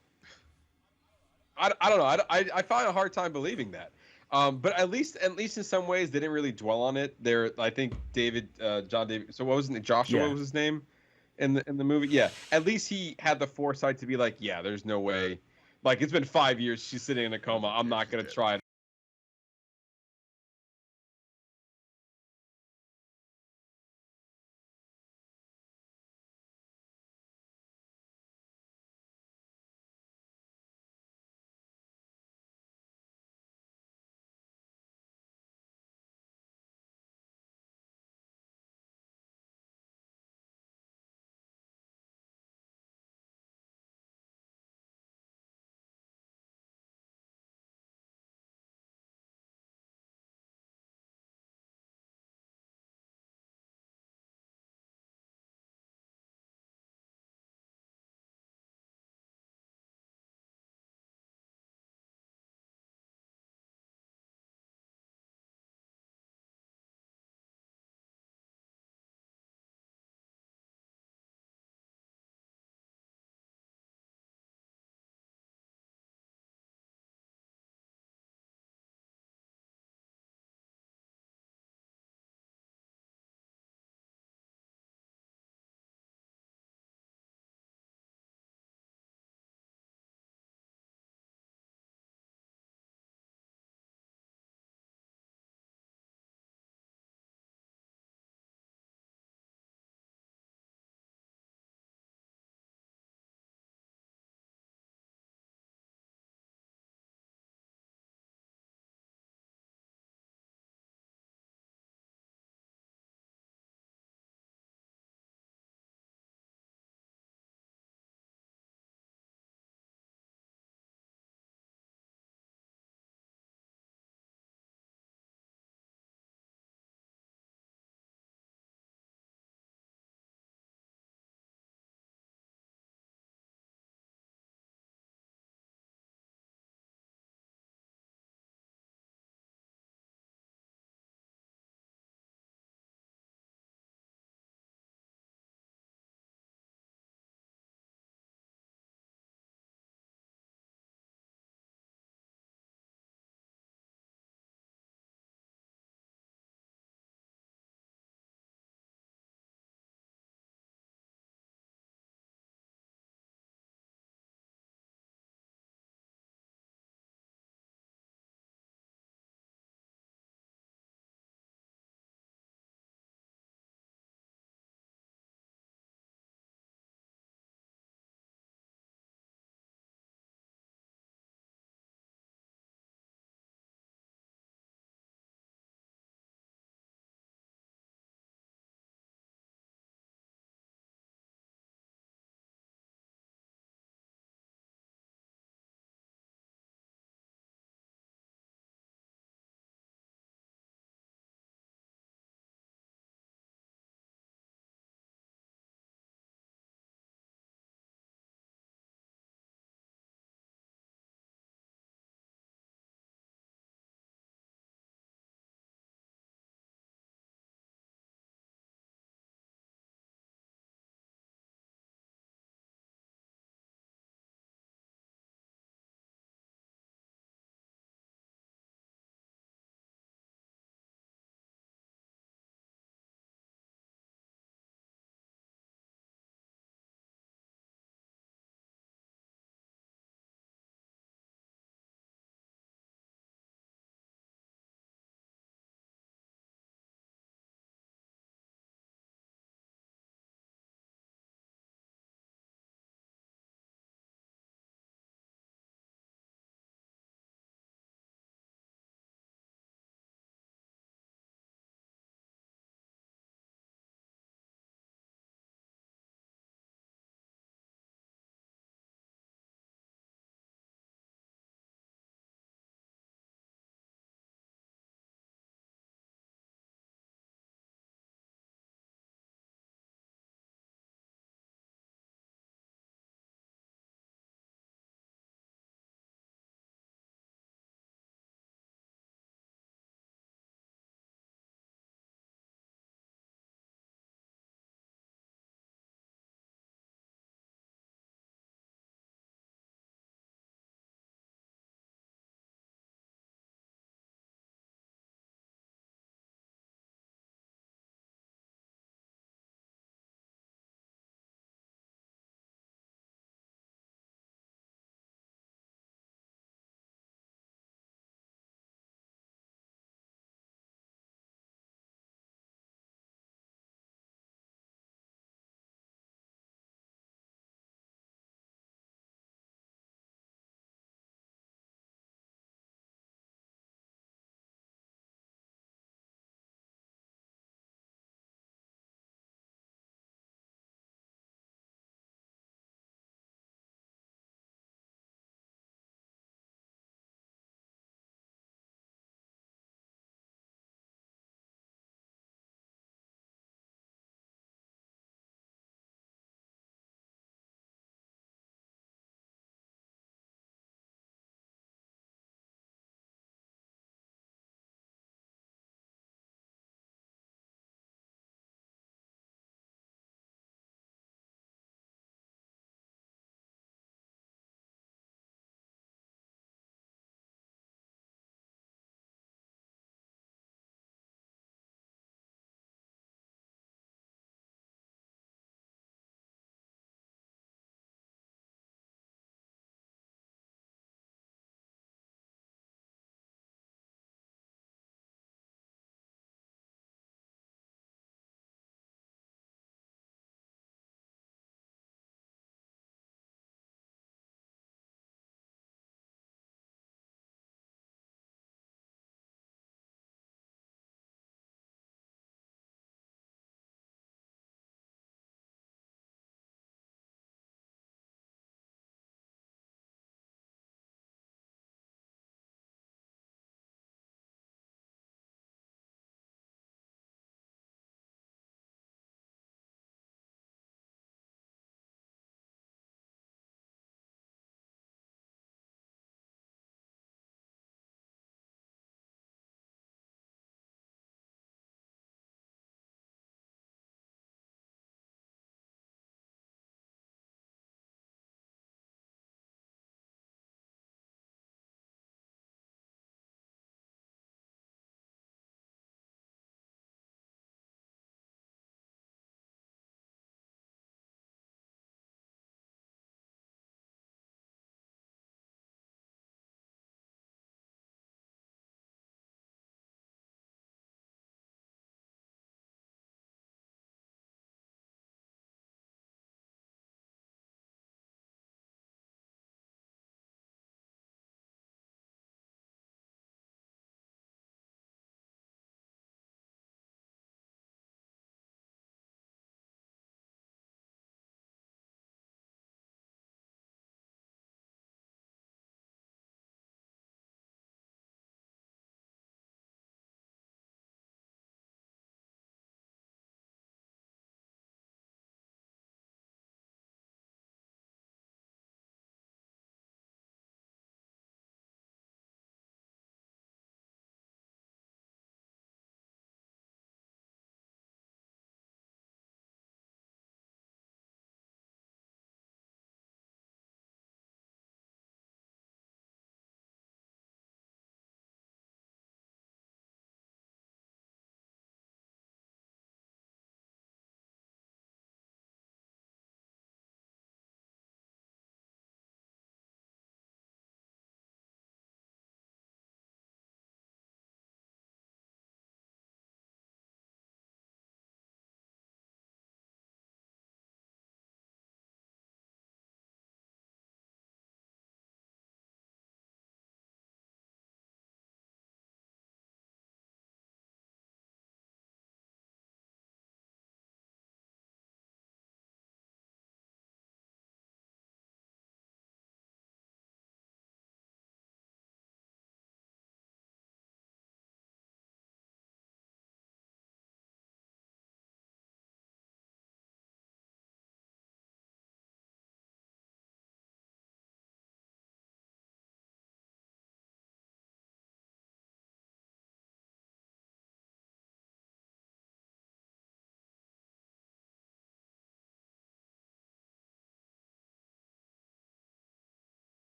I don't know. I find a hard time believing that. But at least in some ways they didn't really dwell on it. I think John David. So what was it? Joshua what was his name in the movie? Yeah. At least he had the foresight to be like, yeah, there's no way. Like, it's been 5 years. She's sitting in a coma. I'm not gonna try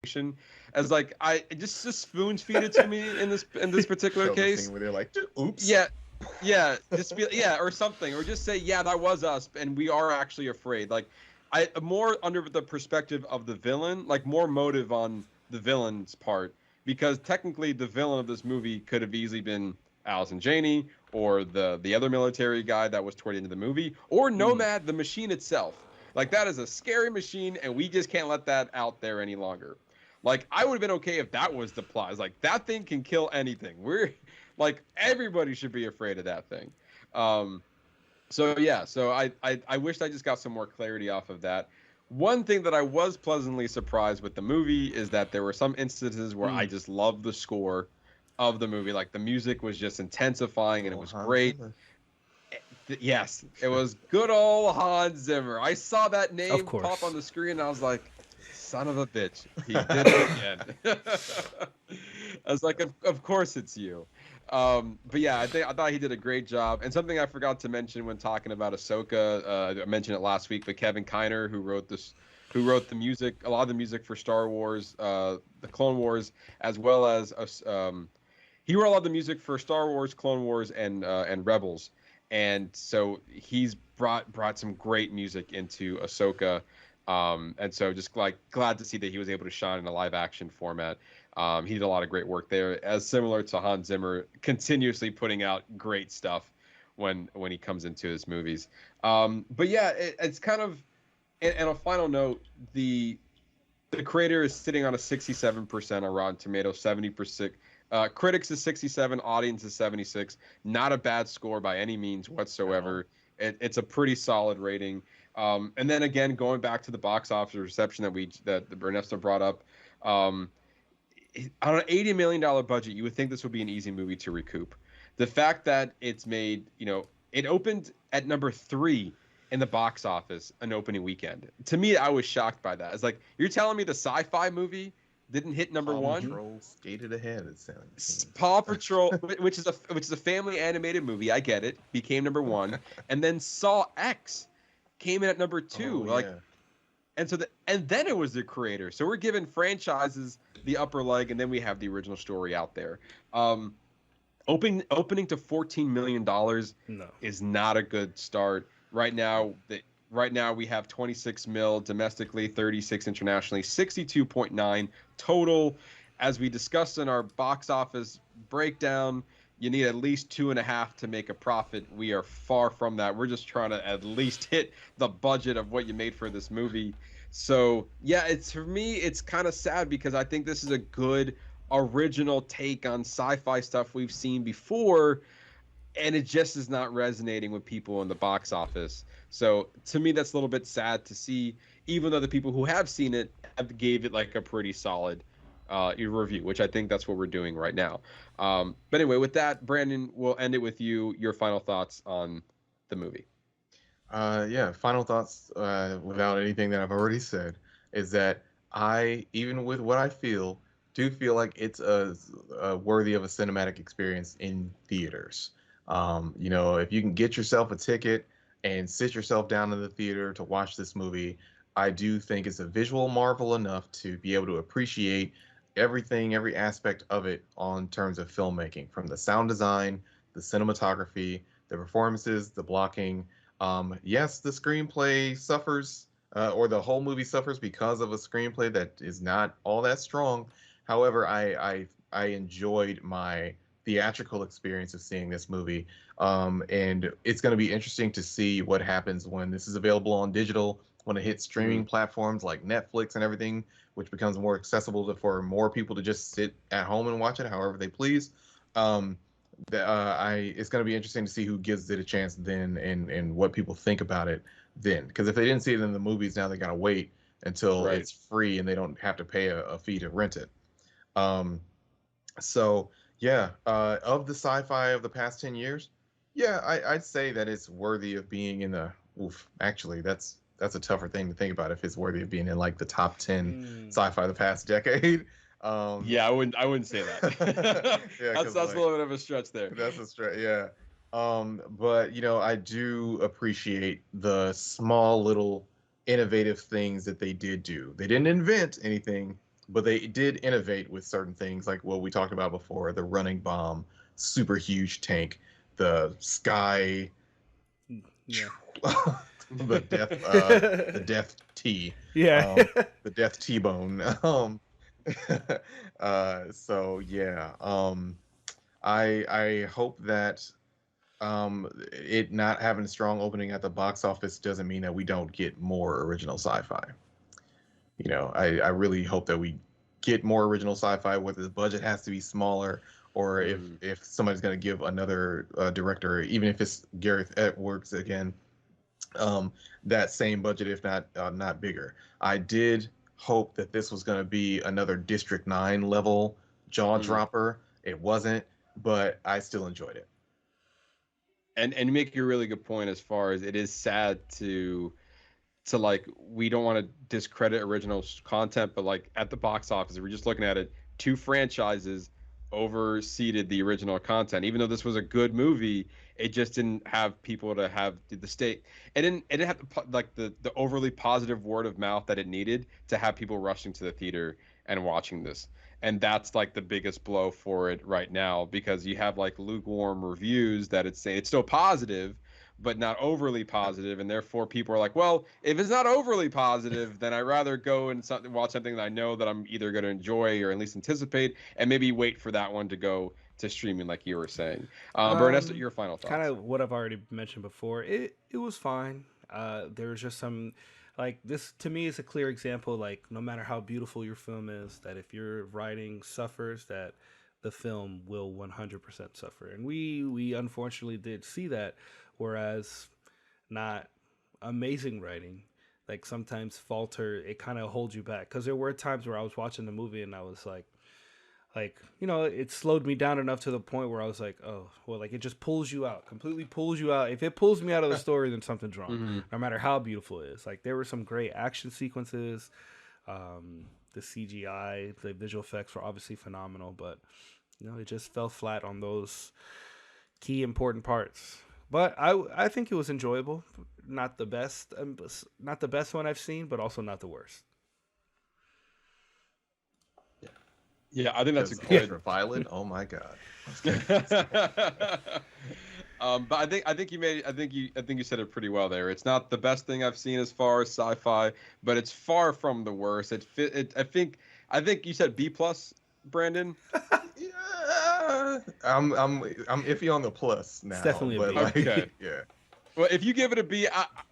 situation. As like it just spoon feed it to me in this particular Show the case. scene where they're like, oops. Yeah, just be or something, or just say, yeah, that was us, and we are actually afraid. Like, I more under the perspective of the villain, like more motive on the villain's part, because technically the villain of this movie could have easily been Allison Janney or the other military guy that was toward the end of the movie, or Nomad, the machine itself. Like, that is a scary machine, and we just can't let that out there any longer. Like, I would have been okay if that was the plot. It's like, that thing can kill anything. We're like, everybody should be afraid of that thing. So I wished I just got some more clarity off of that. One thing that I was pleasantly surprised with the movie is that there were some instances where I just loved the score of the movie. Like, the music was just intensifying, and it was great. Yes, it was good old Hans Zimmer. I saw that name pop on the screen, and I was like, son of a bitch, he did it again. I was like, of course it's you. But yeah, I thought he did a great job. And something I forgot to mention when talking about Ahsoka, I mentioned it last week, but Kevin Kiner, who wrote the music, a lot of the music for Star Wars, the Clone Wars, as well as he wrote a lot of the music for Star Wars, Clone Wars, and Rebels. And so he's brought some great music into Ahsoka. And so just like glad to see that he was able to shine in a live action format. He did a lot of great work there, as similar to Hans Zimmer, continuously putting out great stuff when he comes into his movies. But yeah, it's kind of, and a final note, the creator is sitting on a 67% on Rotten Tomatoes, 70%. Critics is 67, audience is 76. Not a bad score by any means whatsoever. It's a pretty solid rating. And then again, going back to the box office reception that Ernesto brought up, on an $80 million budget, you would think this would be an easy movie to recoup. The fact that it's made, it opened at number 3 in the box office an opening weekend. To me, I was shocked by that. It's like, you're telling me the sci-fi movie didn't hit number 1? Paw Patrol skated ahead. It sounds. Paw Patrol, which is a family animated movie. I get it. Became number 1, and then Saw X came in at number 2. And then it was the creator. So we're giving franchises the upper leg, and then we have the original story out there. Opening to $14 million is not a good start right now. We have 26 mil domestically, 36 internationally, 62.9 total. As we discussed in our box office breakdown, you need at least 2.5 to make a profit. We are far from that. We're just trying to at least hit the budget of what you made for this movie. So yeah, for me, it's kind of sad because I think this is a good original take on sci-fi stuff we've seen before, and it just is not resonating with people in the box office. So to me, that's a little bit sad to see, even though the people who have seen it gave it like a pretty solid review, which I think that's what we're doing right now. But anyway, with that, Brandon, we'll end it with you. Your final thoughts on the movie. Final thoughts without anything that I've already said is that even with what I do feel like it's worthy of a cinematic experience in theaters. If you can get yourself a ticket and sit yourself down in the theater to watch this movie, I do think it's a visual marvel enough to be able to appreciate everything, every aspect of it on terms of filmmaking, from the sound design, the cinematography, the performances, the blocking. Yes, the screenplay suffers, or the whole movie suffers because of a screenplay that is not all that strong. However, I enjoyed my theatrical experience of seeing this movie, and it's going to be interesting to see what happens when this is available on digital, when it hits streaming platforms like Netflix and everything, which becomes more accessible for more people to just sit at home and watch it however they please. It's going to be interesting to see who gives it a chance then, and what people think about it then. Because if they didn't see it in the movies, now they got to wait until it's free and they don't have to pay a fee to rent it. Of the sci-fi of the past 10 years, I'd say that it's worthy of being in the. Actually, that's a tougher thing to think about, if it's worthy of being in like the top 10 sci-fi of the past decade. I wouldn't say that. That's a little bit of a stretch there. That's a stretch, yeah. But I do appreciate the small little innovative things that they did do. They didn't invent anything, but they did innovate with certain things, like what we talked about before: the running bomb, super huge tank, the sky, Yeah. the death T, Yeah. the death T-bone. So yeah, I hope that it not having a strong opening at the box office doesn't mean that we don't get more original sci-fi. You know, I really hope that we get more original sci-fi, whether the budget has to be smaller, or if somebody's going to give another director, even if it's Gareth Edwards again, that same budget, if not bigger. I did hope that this was going to be another District 9 level jaw dropper. It wasn't, but I still enjoyed it. And you make a really good point as far as it is sad to like, we don't want to discredit original content, but like at the box office, we're just looking at it, two franchises overseeded the original content. Even though this was a good movie, it just didn't have people to have the stake. It didn't have the overly positive word of mouth that it needed to have people rushing to the theater and watching this. And that's like the biggest blow for it right now, because you have like lukewarm reviews that it's saying it's still positive, but not overly positive, and therefore people are like, well, if it's not overly positive, then I'd rather go and watch something that I know that I'm either going to enjoy or at least anticipate, and maybe wait for that one to go to streaming, like you were saying. Ernesto, your final thoughts? Kind of what I've already mentioned before. It was fine. There was just some, like, this to me is a clear example. Like, no matter how beautiful your film is, that if your writing suffers, that the film will 100% suffer. And we unfortunately did see that. Whereas not amazing writing, like, sometimes falter, it kind of holds you back. Because there were times where I was watching the movie and I was like, you know, it slowed me down enough to the point where I was like, oh, well, like, it just pulls you out, completely pulls you out. If it pulls me out of the story, then something's wrong, no matter how beautiful it is. Like, there were some great action sequences. The CGI, the visual effects were obviously phenomenal, but, you know, it just fell flat on those key important parts. But I think it was enjoyable. Not the best one I've seen, but also not the worst. Yeah, I think that's a good good Violet. Oh my god. But I think you said it pretty well there. It's not the best thing I've seen as far as sci-fi, but it's far from the worst. I think you said B+, Brandon. Yeah, I'm iffy on the plus now. It's definitely a B. Like, Okay. Yeah. Well, if you give it a B,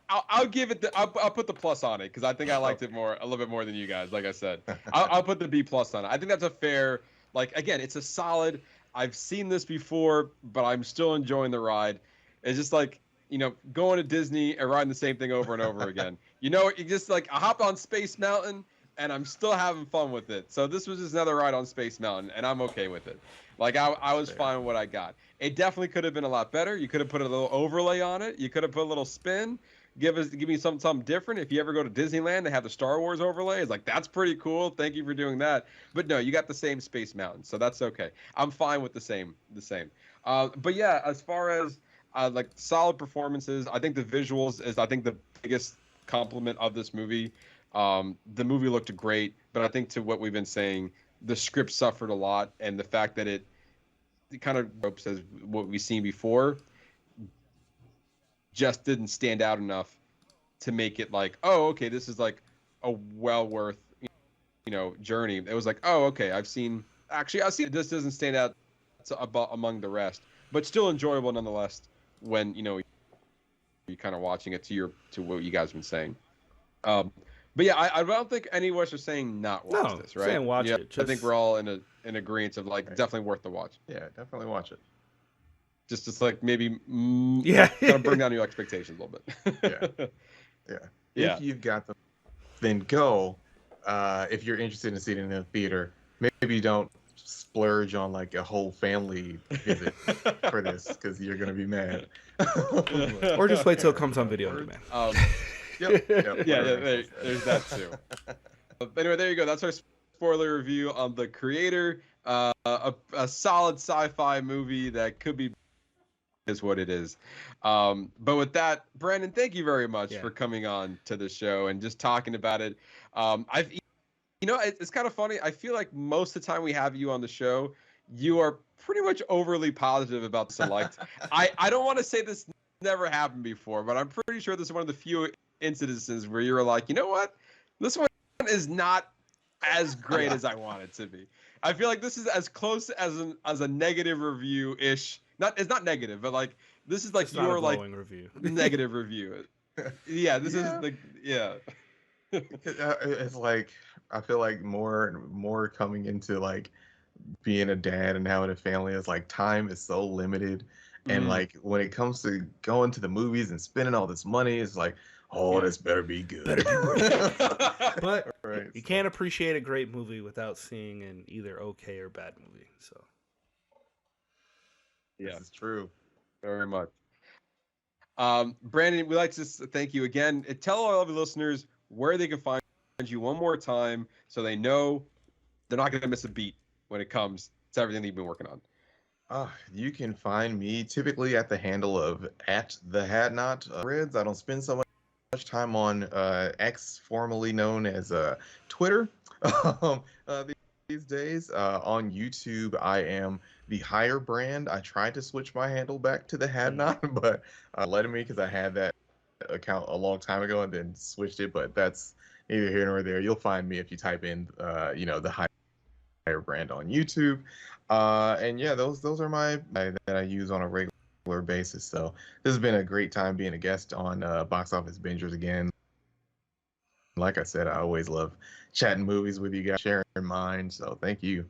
I'll give it. I'll put the plus on it because I think I liked it a little bit more than you guys. Like I said, I'll put the B+ on it. I think that's a fair. Like, again, it's a solid. I've seen this before, but I'm still enjoying the ride. It's just like, you know, going to Disney and riding the same thing over and over again. You know, you just like, I hop on Space Mountain and I'm still having fun with it. So this was just another ride on Space Mountain, and I'm okay with it. Like, I was fine with what I got. It definitely could have been a lot better. You could have put a little overlay on it. You could have put a little spin. Give me something different. If you ever go to Disneyland, they have the Star Wars overlay. It's like, that's pretty cool. Thank you for doing that. But no, you got the same Space Mountain, so that's okay. I'm fine with the same. But yeah, as far as like solid performances, I think the visuals is the biggest compliment of this movie. The movie looked great, but I think to what we've been saying, the script suffered a lot, and the fact that it kind of ropes as what we've seen before just didn't stand out enough to make it like, oh, okay, this is like a well worth, you know, journey. It was like, oh, okay, I've seen this doesn't stand out among the rest, but still enjoyable nonetheless when, you know, you're kind of watching it to what you guys have been saying. But yeah, I don't think any of us are saying not watch this, right? Saying watch it. I think we're all in agreement of like, definitely worth the watch. Yeah, definitely watch it. Just like maybe kind of bring down your expectations a little bit. Yeah. If you've got them, then go. If you're interested in seeing it in the theater, maybe don't splurge on like a whole family visit for this, because you're gonna be mad. Or just wait till it comes on video on demand. Yep, there's that too. But anyway, there you go. That's our spoiler review on The Creator. A solid sci-fi movie that could be is what it is. But with that, Brandon, thank you very much for coming on to the show and just talking about it. I've It's kind of funny. I feel like most of the time we have you on the show, you are pretty much overly positive about Select. I don't want to say this never happened before, but I'm pretty sure this is one of the few incidences where you're like, you know what? This one is not as great as I want it to be. I feel like this is as close as a negative review ish. It's not negative, but like this is like your like review. negative review. Yeah, this is like It's like I feel like more coming into like being a dad and having a family is like time is so limited, and like when it comes to going to the movies and spending all this money, it's like, oh, this better be good. But you can't appreciate a great movie without seeing an either okay or bad movie. So yeah, it's true, very much. Brandon, we'd like to thank you again. Tell all of the listeners where they can find you one more time so they know they're not going to miss a beat when it comes to everything that you've been working on. You can find me typically at the handle of @the_Hadnot. I don't spend so much time on X, formerly known as Twitter, these days. On YouTube, I am the Higher Brand. I tried to switch my handle back to the Hadnot, but letting me because I had that account a long time ago and then switched it. But that's neither here nor there. You'll find me if you type in, the Higher Brand on YouTube. And yeah, those are my that I use on a regular basis. So this has been a great time being a guest on Box Office Bingers again. Like I said, I always love chatting movies with you guys, sharing mine. So thank you.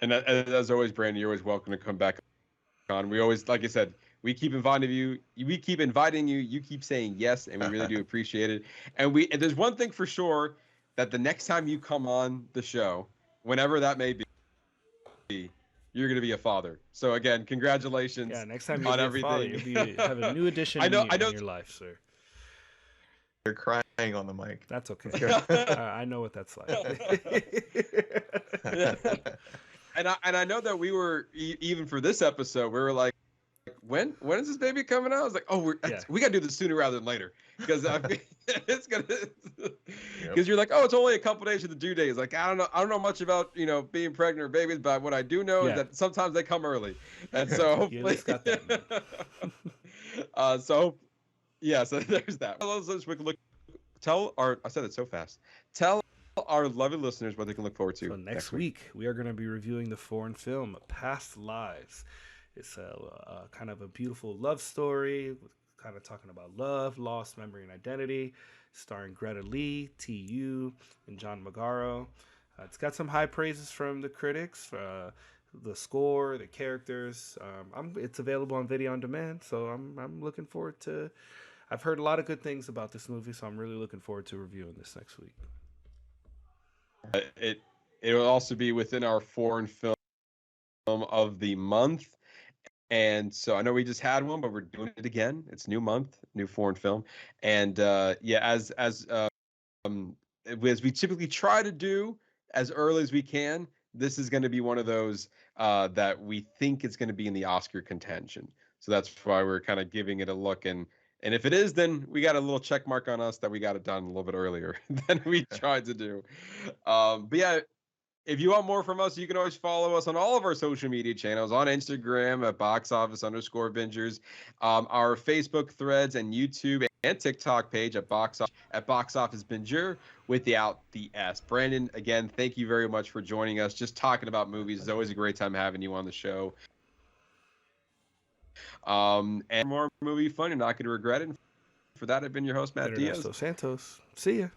And as always, Brandon, you're always welcome to come back on. We always, like I said, we keep inviting you. We keep inviting you. You keep saying yes, and we really do appreciate it. And there's one thing for sure, that the next time you come on the show, whenever that may be, you're going to be a father. So again, congratulations. Yeah, next time on you'll everything. Be a father, you'll have a new addition in your life, sir. You're crying on the mic. That's okay. I know what that's like. And I know that we were even for this episode, we were like, when is this baby coming out? I was like, oh, we got to do this sooner rather than later, because it's gonna. Because you're like, oh, it's only a couple days to the due date. It's like, I don't know much about being pregnant or babies, but what I do know is that sometimes they come early, and so hopefully. Got that, so there's that. Let's look. I said it so fast. Tell our lovely listeners what they can look forward to. So next week we are going to be reviewing the foreign film Past Lives. It's a kind of a beautiful love story, kind of talking about love, loss, memory, and identity, starring Greta Lee, T.U., and John Magaro. It's got some high praises from the critics, the score, the characters. It's available on video on demand, so I'm looking forward to. I've heard a lot of good things about this movie, so I'm really looking forward to reviewing this next week. It will also be within our foreign film of the month. And so I know we just had one, but we're doing it again. It's new month, new foreign film. And as we typically try to do as early as we can, this is going to be one of those that we think it's going to be in the Oscar contention. So that's why we're kind of giving it a look. And if it is, then we got a little check mark on us that we got it done a little bit earlier than we tried to do. But yeah, if you want more from us, you can always follow us on all of our social media channels, on Instagram at boxoffice_bingers, our Facebook threads and YouTube and TikTok page at Box Office Binger without the S. Brandon, again, thank you very much for joining us. Just talking about movies is always a great time having you on the show. And more movie fun, you're not going to regret it. For that, I've been your host, Matt Diaz. Ernesto Santos. See ya.